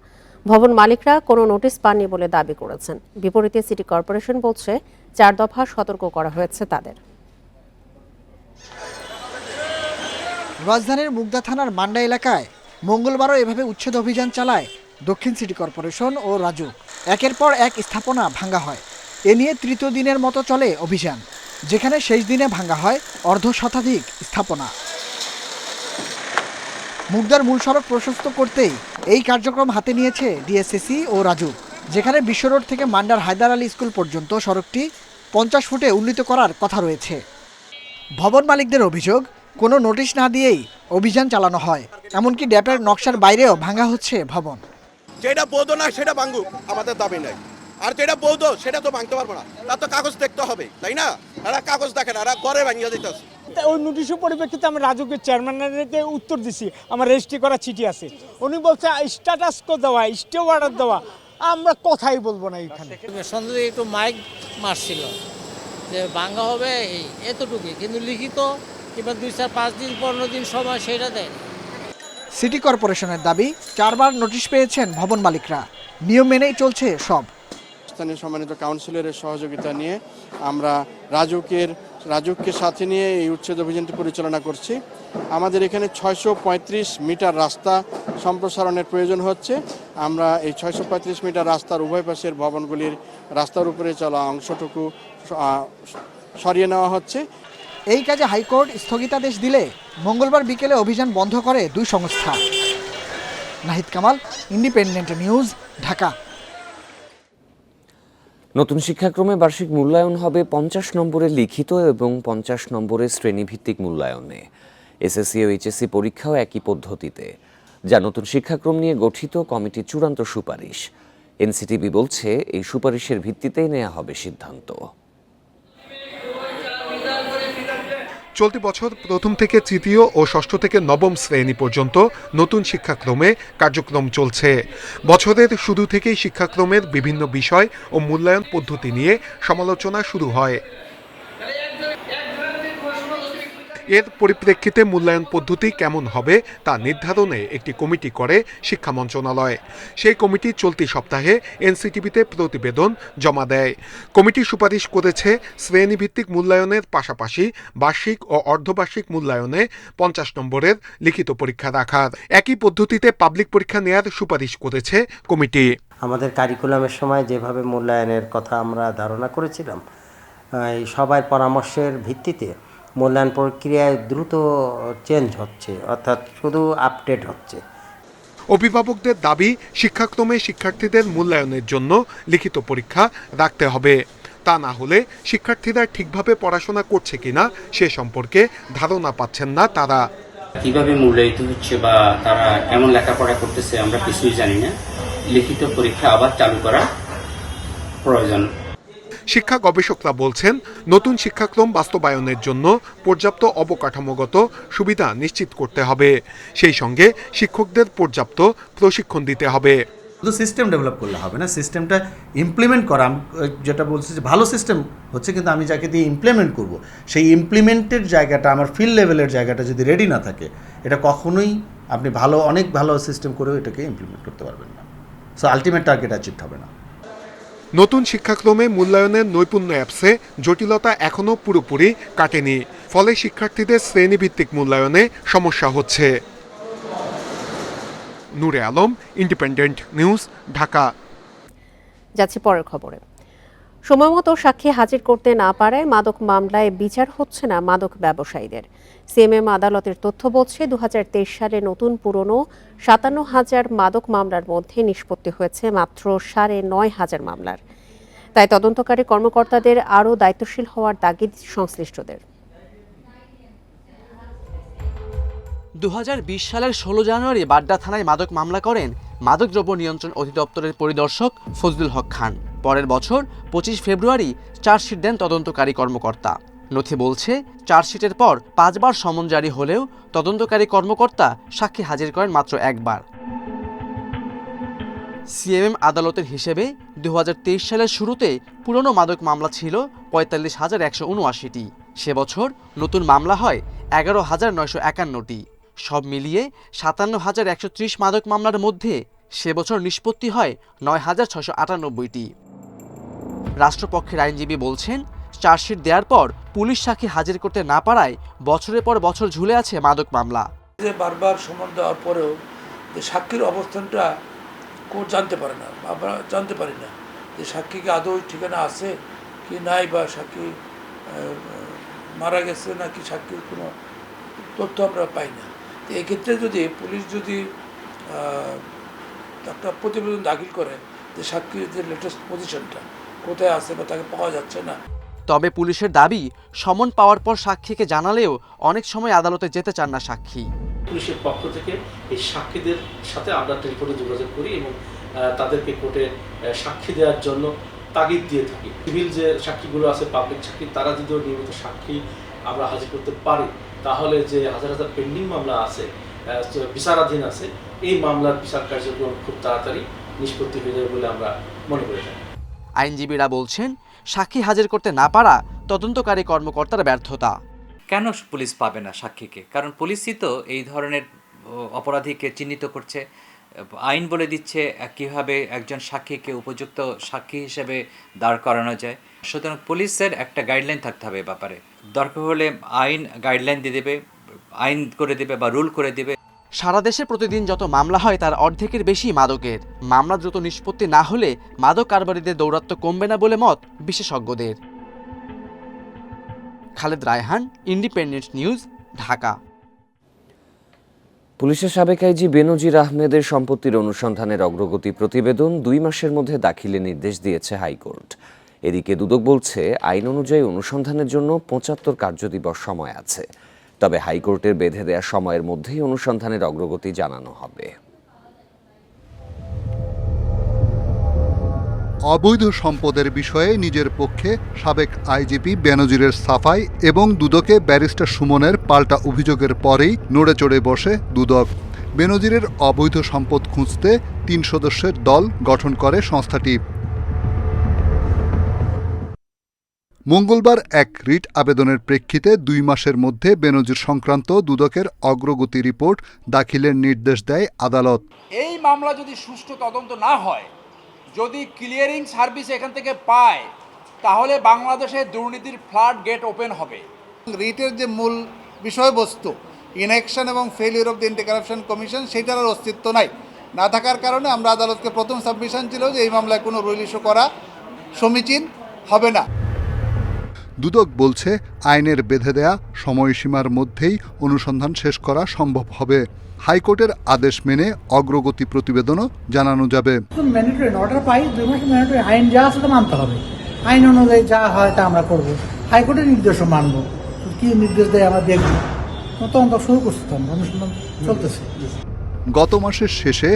ভবন মালিকরা কোনো নোটিশ পাননি বলে দাবি করেছেন। বিপরীতে সিটি কর্পোরেশন বলছে 4 দফা সতর্ক করা হয়েছে তাদের। রাজধানীর মুগদা থানার মান্ডা এলাকায় মঙ্গলবারও এভাবে উচ্ছেদ অভিযান চালায় দক্ষিণ সিটি কর্পোরেশন ও রাজুক। একের পর এক স্থাপনা ভাঙা হয়। এ নিয়ে তৃতীয় দিনের মতো চলে অভিযান, যেখানে শেষ দিনে ভাঙা হয় অর্ধ শতাধিক স্থাপনা। মুগদার মূল সড়ক প্রশস্ত করতেই এই কার্যক্রম হাতে নিয়েছে ডিএসসিসি ও রাজুক, যেখানে বিশ্ব রোড থেকে মান্ডার হায়দার আলী স্কুল পর্যন্ত সড়কটি 50 ফুটে উন্নীত করার কথা রয়েছে। ভবন মালিকদের অভিযোগ, কোনো নোটিশ না দিয়েই অভিযান চালানো হয়, এমনকি ড্যাপের নকশার বাইরেও ভাঙা হচ্ছে ভবন। যেটা বৈধ না সেটা ভাঙুক, আমাদের দাবি নাই। আর যেটা বৈধ সেটা তো ভাঙতে পারবো না, তার তো কাগজ দেখতে হবে, তাই না? এরা কাগজ দেখে না, এরা ঘরে ভাঙিয়ে দিতেছে। ওই নোটিশের পরিপ্রেক্ষিতে আমি রাজুকের চেয়ারম্যানকে উত্তর দিছি, আমার রেজিস্ট্রি করা চিঠি আছে। উনি বলছে স্ট্যাটাস কো দেওয়া, স্টে অর্ডার দেওয়া, আমরা কথাই বলবো না। এখানে সন্ধ্যে একটু মাইক মারছিল যে ভাঙা হবে এতটুকুই, কিন্তু লিখিত কিংবা 2, 4, 5 দিন 15 দিন সময় সেটা দেয়। সিটি কর্পোরেশনের দাবি 4 বার নোটিশ পেয়েছেন ভবন মালিকরা, নিয়ম মেনেই চলছে সব। স্থানীয় সম্মানিত কাউন্সিলরের সহযোগিতা নিয়ে আমরা রাজুককে সাথে নিয়ে এই উচ্ছেদ অভিযানটি পরিচালনা করছি। আমাদের এখানে 635 মিটার রাস্তা সম্প্রসারণের প্রয়োজন হচ্ছে। আমরা এই 635 মিটার রাস্তার উভয় পাশের ভবনগুলির রাস্তার উপরে চলা অংশটুকু সরিয়ে নেওয়া হচ্ছে। এই কাজে হাইকোর্ট স্থগিতাদেশ দিলে মঙ্গলবার বিকেলে অভিযান বন্ধ করে 2 সংস্থা। Nahid Kamal, independent news, Dhaka. নতুন শিক্ষাক্রমে বার্ষিক মূল্যায়ন হবে 50 নম্বরের লিখিত এবং 50 নম্বরের শ্রেণীভিত্তিক মূল্যায়নে। এসএসসি ও এইচএসসি পরীক্ষাও একই পদ্ধতিতে, যা নতুন শিক্ষাক্রম নিয়ে গঠিত কমিটির চূড়ান্ত সুপারিশ। এনসিটিবি বলছে এই সুপারিশের ভিত্তিতেই নেওয়া হবে সিদ্ধান্ত। চলতি বছর প্রথম থেকে তৃতীয় ও ষষ্ঠ থেকে নবম শ্রেণী পর্যন্ত নতুন শিক্ষাক্রমে কার্যক্রম চলছে। বছরের শুরু থেকেই শিক্ষাক্রমের বিভিন্ন বিষয় ও মূল্যায়ন পদ্ধতি নিয়ে সমালোচনা শুরু হয়। এর পরিপ্রেক্ষিতে মূল্যায়ন পদ্ধতি কেমন হবে তা নির্ধারণে একটি কমিটি করে শিক্ষা মন্ত্রণালয়। সেই কমিটি চলতি সপ্তাহে এনসিটিভিতে প্রতিবেদন জমা দেয়। কমিটি সুপারিশ করেছে শ্রেণীভিত্তিক মূল্যায়নের পাশাপাশি বার্ষিক ও অর্ধবার্ষিক মূল্যায়নে 50 নম্বরের লিখিত পরীক্ষা রাখার। একই পদ্ধতিতে পাবলিক পরীক্ষা নেয়ার সুপারিশ করেছে কমিটি। আমাদের কারিকুলামের সময় যেভাবে মূল্যায়নের কথা আমরা ধারণা করেছিলাম, সবার পরামর্শের ভিত্তিতে মূল্যায়ন প্রক্রিয়ায় দ্রুত চেঞ্জ হচ্ছে, অর্থাৎ শুধু আপডেট হচ্ছে। অভিভাবকদের দাবি, শিক্ষাক্রমে শিক্ষার্থীদের মূল্যায়নের জন্য লিখিত পরীক্ষা রাখতে হবে। তা না হলে শিক্ষার্থীরা ঠিকভাবে পড়াশোনা করছে কিনা সে সম্পর্কে ধারণা পাচ্ছেন না তারা। কিভাবে মূল্যায়িত হচ্ছে বা তারা কেমন লেখাপড়া করতেছে আমরা কিছুই জানি না। লিখিত পরীক্ষা আবার চালু করা প্রয়োজন। শিক্ষা গবেষকরা বলছেন, নতুন শিক্ষাক্রম বাস্তবায়নের জন্য পর্যাপ্ত অবকাঠামোগত সুবিধা নিশ্চিত করতে হবে। সেই সঙ্গে শিক্ষকদের পর্যাপ্ত প্রশিক্ষণ দিতে হবে। শুধু সিস্টেম ডেভেলপ করলে হবে না, সিস্টেমটা ইমপ্লিমেন্ট করা। আমি যেটা বলছি যে ভালো সিস্টেম হচ্ছে, কিন্তু আমি যাকে দিয়ে ইমপ্লিমেন্ট করব, সেই ইমপ্লিমেন্টের জায়গাটা, আমার ফিল্ড লেভেলের জায়গাটা যদি রেডি না থাকে, এটা কখনোই আপনি অনেক ভালো সিস্টেম করেও এটাকে ইমপ্লিমেন্ট করতে পারবেন না। সো আলটিমেট টার্গেট অ্যাচিভ হবে না। নতুন শিক্ষাক্রমে মূল্যায়নের নৈপুণ্য অ্যাপসে জটিলতা এখনও পুরোপুরি কাটেনি। ফলে শিক্ষার্থীদের শ্রেণীভিত্তিক মূল্যায়নে সমস্যা হচ্ছে। নূরে আলম, ইন্ডিপেন্ডেন্ট নিউজ, ঢাকা। যাচ্ছি পরের খবরে। সময়মতো সাক্ষী হাজির করতে না পারায় মাদক মামলায় বিচার হচ্ছে না মাদক ব্যবসায়ীদের। সিএমএম আদালতের তথ্য বলছে 2023 সালে নতুন পুরনো 57,000 মাদক মামলার মধ্যে নিষ্পত্তি হয়েছে মাত্র 9,500 মামলার। তাই তদন্তকারী কর্মকর্তাদের আরও দায়িত্বশীল হওয়ার তাগিদ সংশ্লিষ্টদের। 2020 সালের 16 জানুয়ারি বাড্ডা থানায় মাদক মামলা করেন মাদকদ্রব্য নিয়ন্ত্রণ অধিদপ্তরের পরিদর্শক ফজলুল হক খান। পরের বছর 25 ফেব্রুয়ারি চার্জশিট দেন তদন্তকারী কর্মকর্তা। নথি বলছে, চার্জশিটের পর 5 বার সমন জারি হলেও তদন্তকারী কর্মকর্তা সাক্ষী হাজির করেন মাত্র একবার। সিএমএম আদালতের হিসেবে 2023 সালের শুরুতে পুরনো মাদক মামলা ছিল 45,179টি। সে বছর নতুন মামলা হয় 11,951টি। সব মিলিয়ে 57,130 মাদক মামলার মধ্যে সে বছর নিষ্পত্তি হয় 9,698টি। রাষ্ট্রপক্ষের আইনজীবী বলছেন, চার্জশিট দেওয়ার পর পুলিশ সাক্ষী হাজির করতে না পারায় বছরের পর বছর ঝুলে আছে মাদক মামলা। যে বারবার সমন দেওয়ার পরেও যে সাক্ষীর অবস্থানটা কোর্ট জানতে পারে না, আমরা জানতে পারি না যে সাক্ষীকে আদৌ ঠিকানা আছে কি নাই, বা সাক্ষী মারা গেছে নাকি সাক্ষীর কোনো তথ্য আমরা পাই না। তো এক্ষেত্রে যদি পুলিশ যদি একটা প্রতিবেদন দাখিল করে যে সাক্ষীর যে লেটেস্ট পজিশনটা কোথায় আছে বা তাকে পাওয়া যাচ্ছে না। তবে পুলিশের দাবি, সমন পাওয়ার পর সাক্ষীকে জানালেও অনেক সময় আদালতে যেতে চান না সাক্ষী। পুলিশের পক্ষ থেকে এই সাক্ষীদের সাথে আমরা টেলিফোনে যোগাযোগ করি এবং তাদেরকে কোর্টে সাক্ষী দেওয়ার জন্য তাগিদ দিয়ে থাকি। সিভিল যে সাক্ষীগুলো আছে, পাবলিক সাক্ষী, তারা যদিও নিয়মিত সাক্ষী আমরা হাজির করতে পারি, তাহলে যে হাজার হাজার পেন্ডিং মামলা আছে, বিচারাধীন আছে, এই মামলার বিচার কার্যক্রম খুব তাড়াতাড়ি নিষ্পত্তি হয়ে যাবে বলে আমরা মনে করে থাকি। আইনজীবীরা বলছেন, সাক্ষী হাজির করতে না পারা তদন্তকারী কর্মকর্তার ব্যর্থতা। কেন পুলিশ পাবে না সাক্ষীকে? কারণ পুলিশই তো এই ধরনের অপরাধীকে চিহ্নিত করছে, আইন বলে দিচ্ছে কিভাবে একজন সাক্ষীকে উপযুক্ত সাক্ষী হিসেবে দাঁড় করানো যায়। সুতরাং পুলিশের একটা গাইডলাইন থাকতে হবে ব্যাপারে। দরকার হলে আইন গাইডলাইন দিয়ে দেবে, আইন করে দেবে বা রুল করে দেবে। সারা দেশে প্রতিদিন যত মামলা হয় তার অর্ধেকের বেশি মাদকের। মামলা দ্রুত নিষ্পত্তি না হলে মাদক কারবারিদের দৌরাত্ম্য কমবে না বলে মত বিশেষজ্ঞদের। Khaled Raihan, independent news, Dhaka. পুলিশের সাবেক আইজি বেনজির আহমেদের সম্পত্তির অনুসন্ধানের অগ্রগতি প্রতিবেদন 2 মাসের মধ্যে দাখিলের নির্দেশ দিয়েছে হাইকোর্ট। এদিকে দুদক বলছে, আইন অনুযায়ী অনুসন্ধানের জন্য 75 কার্যদিবস সময় আছে। তবে হাইকোর্টের বেঁধে দেওয়া সময়ের মধ্যেই অনুসন্ধানের অগ্রগতি জানানো হবে। অবৈধ সম্পদের বিষয়ে নিজের পক্ষে সাবেক আইজিপি বেনজিরের সাফাই এবং দুদকে ব্যারিস্টার সুমনের পাল্টা অভিযোগের পরেই নড়ে চড়ে বসে দুদক। বেনজিরের অবৈধ সম্পদ খুঁজতে ৩ সদস্যের দল গঠন করে সংস্থাটি। মঙ্গলবার এক রিট আবেদনের প্রেক্ষিতে ২ মাসের মধ্যে বেনজির সংক্রান্ত দুদকের অগ্রগতি রিপোর্ট দাখিলের নির্দেশ দেয় আদালত। এই মামলা যদি সুষ্ঠু তদন্ত না হয়, যদি ক্লিয়ারিং সার্ভিস এখান থেকে পায়, তাহলে বাংলাদেশে দুর্নীতির ফ্লাড গেট ওপেন হবে। রিটের যে মূল বিষয়বস্তু ইনঅ্যাকশন এবং failure of the anti corruption commission, সেটার আর অস্তিত্ব নাই। না থাকার কারণে আমরা আদালতকে প্রথম সাবমিশন ছিল যে এই মামলায় কোনো রুল ইস্যু করা সমীচীন হবে না। দুদক বলছে আইনের বেঁধে দেয়া সময়সীমার মধ্যেই অনুসন্ধান শেষ করা সম্ভব হবে। হাইকোর্টের আদেশ মেনে অগ্রগতি প্রতিবেদনও জানানো যাবে। ম্যান্ডেটরি অর্ডার পাই, 2 মাস ম্যান্ডেটরি আইন যা আছে তা মানতে হবে। আইন অনুযায়ী যা হয় তা আমরা করব। হাইকোর্টের নির্দেশও মানব। কি নির্দেশ দেয় আমরা দেখব। তদন্ত শুরু করছি, তো অনুসন্ধান চলতেছে। গত মাসের শেষে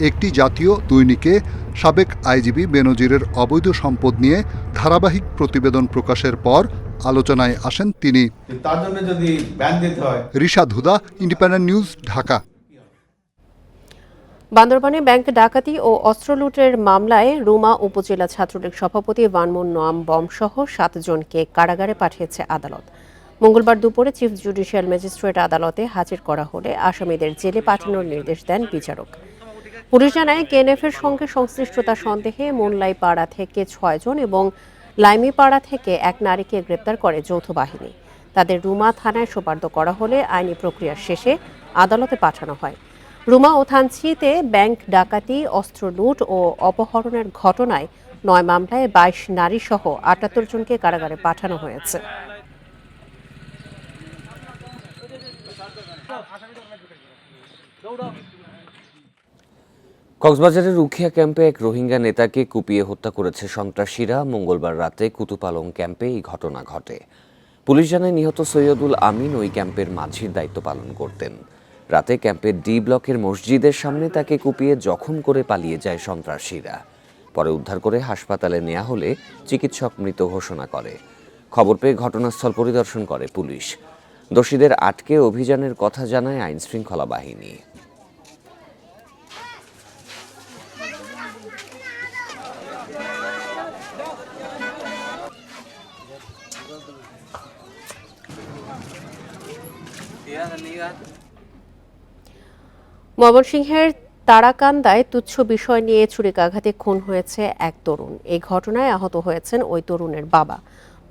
একটি জাতীয় দৈনিকে সাবেক আইজিপি বেনজিরের অবৈধ সম্পদ নিয়ে ধারাবাহিক প্রতিবেদন প্রকাশের পর আলোচনায় আসেন তিনি। তার জন্য যদি ব্যান দিতে হয়। রিশাদ হুদা, ইন্ডিপেন্ডেন্ট নিউজ, ঢাকা। বান্দরবানে ব্যাংক ডাকাতি ও অস্ত্র লুটের মামলায় রুমা উপজেলা ছাত্রলীগ সভাপতি ওয়ানমুন নোয়াম বমসহ 7 জনকে কারাগারে পাঠিয়েছে আদালত। মঙ্গলবার দুপুরে চিফ জুডিশিয়াল ম্যাজিস্ট্রেট আদালতে হাজির করা হলে আসামিদের জেলে পাঠানোর নির্দেশ দেন বিচারক। পুলিশ জানায়, কেএনএফের সঙ্গে সংশ্লিষ্টতা সন্দেহে মোনলাই পাড়া থেকে 6 জন এবং লাইমি পাড়া থেকে এক নারীকে গ্রেপ্তার করে যৌথ বাহিনী। তাদের রুমা থানায় সোপর্দ করা হলে আইনি প্রক্রিয়ার শেষে আদালতে পাঠানো হয়। রুমা ও থানচিতে ব্যাংক ডাকাতি, অস্ত্র লুট ও অপহরণের ঘটনায় 9 মামলায় 22 নারী সহ 78 জনকে কারাগারে পাঠানো হয়েছে। কক্সবাজারের রুখিয়া ক্যাম্পে এক রোহিঙ্গা নেতাকে কুপিয়ে হত্যা করেছে সন্ত্রাসীরা। মঙ্গলবার রাতে কুতুপালং ক্যাম্পে এই ঘটনা ঘটে। পুলিশ জানায়, নিহত সৈয়দুল আমিন ওই ক্যাম্পের মাঝির দায়িত্ব পালন করতেন। রাতে ক্যাম্পের ডি ব্লকের মসজিদের সামনে তাকে কুপিয়ে জখম করে পালিয়ে যায় সন্ত্রাসীরা। পরে উদ্ধার করে হাসপাতালে নেওয়া হলে চিকিৎসক মৃত ঘোষণা করে। খবর পেয়ে ঘটনাস্থল পরিদর্শন করে পুলিশ। দোষীদের আটকে অভিযানের কথা জানায় আইন শৃঙ্খলা বাহিনী। ময়মনসিংহের তারাকান্দায় তুচ্ছ বিষয় নিয়ে ছুরিকাঘাতে খুন হয়েছে এক তরুণ। এই ঘটনায় আহত হয়েছেন ওই তরুণের বাবা।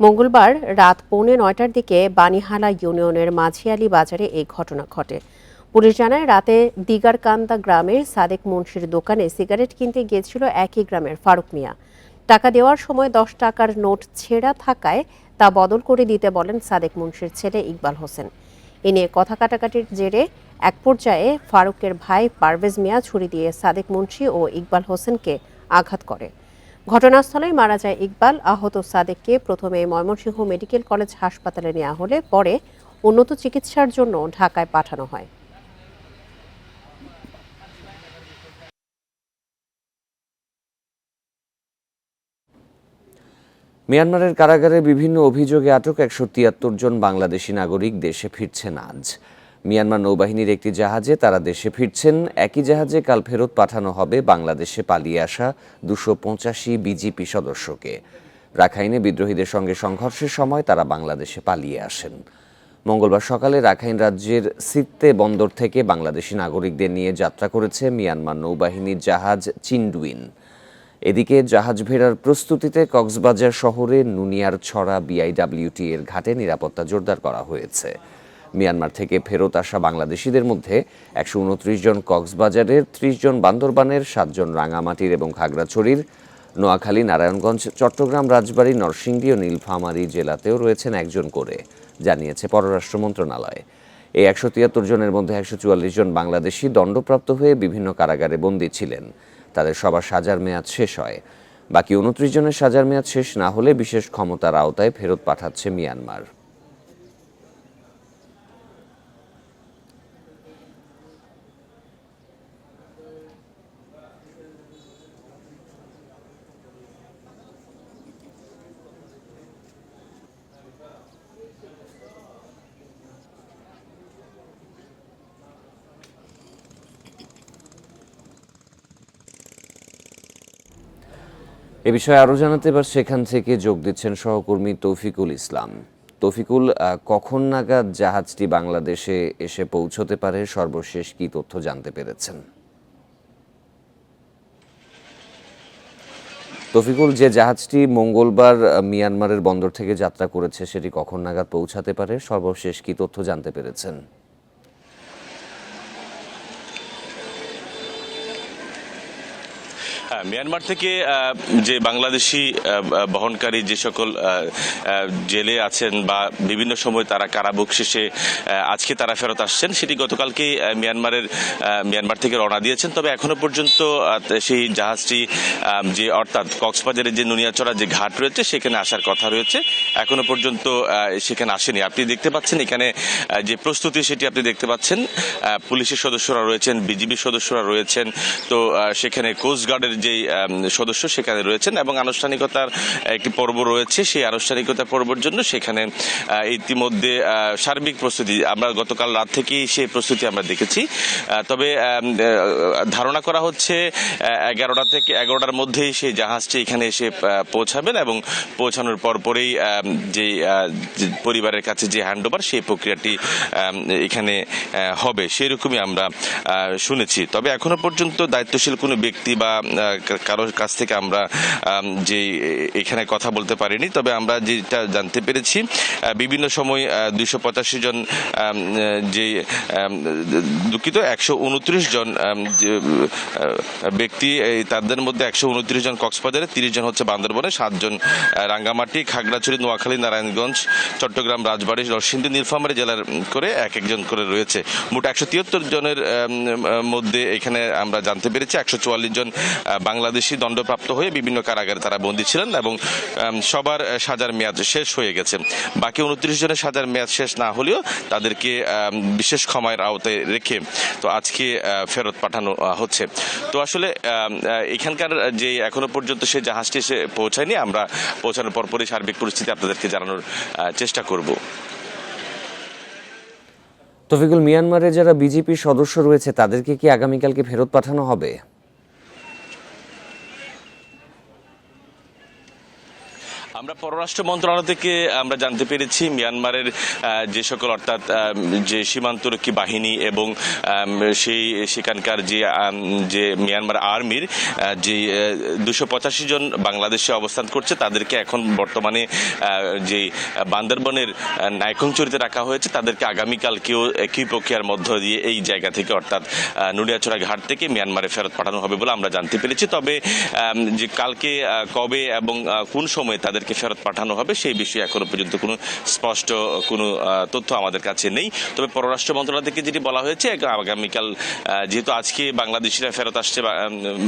মঙ্গলবার রাত 8:45টার দিকে বানিহালা ইউনিয়নের মাঝিয়ালি বাজারে এই ঘটনা ঘটে। পুলিশ জানায়, রাতে দিগারকান্দা গ্রামের সাদেক মুন্সির দোকানে সিগারেট কিনতে গিয়েছিল একই গ্রামের ফারুক মিয়া। টাকা দেওয়ার সময় 10 টাকার নোট ছেঁড়া থাকায় তা বদল করে দিতে বলেন সাদেক মুন্সির ছেলে ইকবাল হোসেন। এ নিয়ে কথা কাটাকাটির জেরে এক পর্যায়ে ফারুকের ভাই পারভেজ মিয়া ছুরি দিয়ে সাদেক মুন্সি ও ইকবাল হোসেনকে আঘাত করে। ঘটনাস্থলেই মারা যায় ইকবাল। আহত সাদেককে প্রথমে ময়মনসিংহ মেডিকেল কলেজ হাসপাতালে নেওয়া হলে পরে উন্নত চিকিৎসার জন্য ঢাকায় পাঠানো হয়। মিয়ানমারের কারাগারে বিভিন্ন অভিযোগে আটক 173 জন বাংলাদেশি নাগরিক দেশে ফিরছেন আজ। মিয়ানমার নৌবাহিনীর একটি জাহাজে তারা দেশে ফিরছেন। একই জাহাজে কাল ফেরত পাঠানো হবে বাংলাদেশে পালিয়ে আসা 285 বিজিপি সদস্যকে। রাখাইনে বিদ্রোহীদের সঙ্গে সংঘর্ষের সময় তারা বাংলাদেশে পালিয়ে আসেন। মঙ্গলবার সকালে রাখাইন রাজ্যের সিত্তে বন্দর থেকে বাংলাদেশি নাগরিকদের নিয়ে যাত্রা করেছে মিয়ানমার নৌবাহিনীর জাহাজ চিন্ডুইন। এদিকে জাহাজ ফেরার প্রস্তুতিতে কক্সবাজার শহরে নুনিয়ার ছড়া বিআইডব্লিউটি এর ঘাটে নিরাপত্তা জোরদার করা হয়েছে। মিয়ানমার থেকে ফেরত আসা বাংলাদেশিদের মধ্যে 129 জন কক্সবাজারের, 30 জন বান্দরবানের, 7 জন রাঙামাটির এবং খাগড়াছড়ির, নোয়াখালী, নারায়ণগঞ্জ, চট্টগ্রাম, রাজবাড়ী, নরসিংদী ও নীলফামারী জেলাতেও রয়েছেন 1 জন করে, জানিয়েছে পররাষ্ট্র মন্ত্রণালয়। এই 173 জনের মধ্যে 144 জন বাংলাদেশি দণ্ডপ্রাপ্ত হয়ে বিভিন্ন কারাগারে বন্দী ছিলেন। তাদের সবার সাজার মেয়াদ শেষ হয়। বাকি 29 জনের সাজার মেয়াদ শেষ না হলে বিশেষ ক্ষমতার আওতায় ফেরত পাঠাচ্ছে মিয়ানমার। এ বিষয়ে আরও জানাতে এবার সেখান থেকে যোগ দিচ্ছেন সহকর্মী তৌফিকুল ইসলাম। তৌফিকুল, কখন নাগাদ জাহাজটি বাংলাদেশে এসে পৌঁছতে পারে, সর্বশেষ কি তথ্য জানতে পেরেছেন? তৌফিকুল, যে জাহাজটি মঙ্গলবার মিয়ানমারের বন্দর থেকে যাত্রা করেছে সেটি কখন নাগাদ পৌঁছাতে পারে, সর্বশেষ কি তথ্য জানতে পেরেছেন? মিয়ানমার থেকে যে বাংলাদেশি বহনকারী যে সকল জেলে আছেন বা বিভিন্ন সময় তারা কারাভোগ শেষে আজকে তারা ফেরত আসছেন, সেটি গতকালকে মিয়ানমার থেকে রওনা দিয়েছেন। তবে এখনো পর্যন্ত সেই জাহাজটি যে অর্থাৎ কক্সবাজারের যে নুনিয়াচড়া যে ঘাট রয়েছে সেখানে আসার কথা রয়েছে, এখনো পর্যন্ত সেখানে আসেনি। আপনি দেখতে পাচ্ছেন এখানে যে প্রস্তুতি সেটি আপনি দেখতে পাচ্ছেন, পুলিশের সদস্যরা রয়েছেন, বিজিবির সদস্যরা রয়েছেন, তো সেখানে কোস্টগার্ডের যে সদস্য সেখানে রয়েছেন এবং আনুষ্ঠানিকতার একটি পর্ব রয়েছে। সেই আনুষ্ঠানিকতার পর্বের জন্য সেখানে ইতিমধ্যে সার্বিক প্রস্তুতি আমরা গতকাল রাত থেকেই সেই প্রস্তুতি আমরা দেখেছি। তবে ধারণা করা হচ্ছে 11টা থেকে 11টার মধ্যেই সেই জাহাজটি এখানে এসে পৌঁছাবেন এবং পৌঁছানোর পরপরেই যে পরিবারের কাছে যে হ্যান্ডওভার সেই প্রক্রিয়াটি এখানে হবে, সেরকমই আমরা শুনেছি। তবে এখনো পর্যন্ত দায়িত্বশীল কোনো ব্যক্তি বা কারোর কাছ থেকে আমরা যে এখানে কথা বলতে পারিনি। তবে আমরা যেটা জানতে পেরেছি, বিভিন্ন সময় 285 জন যে দুঃখিত 129 জন যে ব্যক্তি, তাদের মধ্যে 129 জন কক্সবাজারে, 30 জন হচ্ছে বান্দরবনে, 7 জন রাঙ্গামাটি, খাগড়াছড়ি, নোয়াখালী, নারায়ণগঞ্জ, চট্টগ্রাম, রাজবাড়ী, নরসিংদী, নীলফামারী জেলার করে এক একজন করে রয়েছে। মোট 173 জনের মধ্যে এখানে আমরা জানতে পেরেছি 144 জন বাংলাদেশি দণ্ডপ্রাপ্ত হয়ে বিভিন্ন কারাগারে তারা বন্দী ছিলেন এবং সবার সাজার মেয়াদ শেষ হয়ে গেছে। বাকি 29 জনের সাজার মেয়াদ শেষ না হলেও তাদেরকে বিশেষ ক্ষমার আওতায় রেখে তো আজকে ফেরত পাঠানো হচ্ছে। তো আসলে এখানকার যে এখনো পর্যন্ত সেই জাহাজটি এসে পৌঁছায়নি, আমরা পৌঁছানোর পরপরই সার্বিক পরিস্থিতি আপনাদেরকে জানানোর চেষ্টা করব। তৌফিকুল, মিয়ানমারে যারা বিজেপি সদস্য রয়েছে তাদেরকে কি আগামীকালকে ফেরত পাঠানো হবে? আমরা পররাষ্ট্র মন্ত্রণালয় থেকে আমরা জানতে পেরেছি মিয়ানমারের যে সকল অর্থাৎ যে সীমান্তরক্ষী বাহিনী এবং সেখানকার যে মিয়ানমার আর্মির যে 285 জন বাংলাদেশে অবস্থান করছে তাদেরকে এখন বর্তমানে যে বান্দরবনের নাইকংচুরিতে রাখা হয়েছে, তাদেরকে আগামীকালকেও একই প্রক্রিয়ার মধ্য দিয়ে এই জায়গা থেকে অর্থাৎ নুনিয়াচড়া ঘাট থেকে মিয়ানমারে ফেরত পাঠানো হবে বলে আমরা জানতে পেরেছি। তবে যে কালকে কবে এবং কোন সময় তাদেরকে ফেরত পাঠানো হবে সেই বিষয়ে এখনো পর্যন্ত কোনো স্পষ্ট কোনো তথ্য আমাদের কাছে নেই। তবে পররাষ্ট্র মন্ত্রণালয় থেকে যেটি বলা হয়েছে, আগামীকাল যেহেতু আজকে বাংলাদেশিরা ফেরত আসছে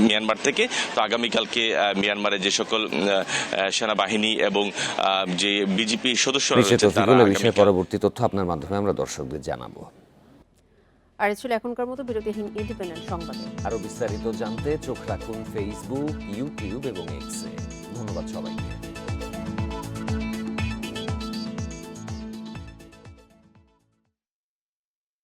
মিয়ানমার থেকে, তো আগামীকালকে মিয়ানমারের যে সকল সেনাবাহিনী এবং যে বিজেপি সদস্যরা রয়েছে তারা বিষয়ে পরবর্তী তথ্য আপনার মাধ্যমে আমরা দর্শকদের জানাবো। আর ছিল এখনকার মতো বিরতিহীন ইন্ডিপেন্ডেন্ট সংবাদে। আরো বিস্তারিত জানতে চোখ রাখুন ফেসবুক, ইউটিউব এবং এক্সে। ধন্যবাদ সবাইকে।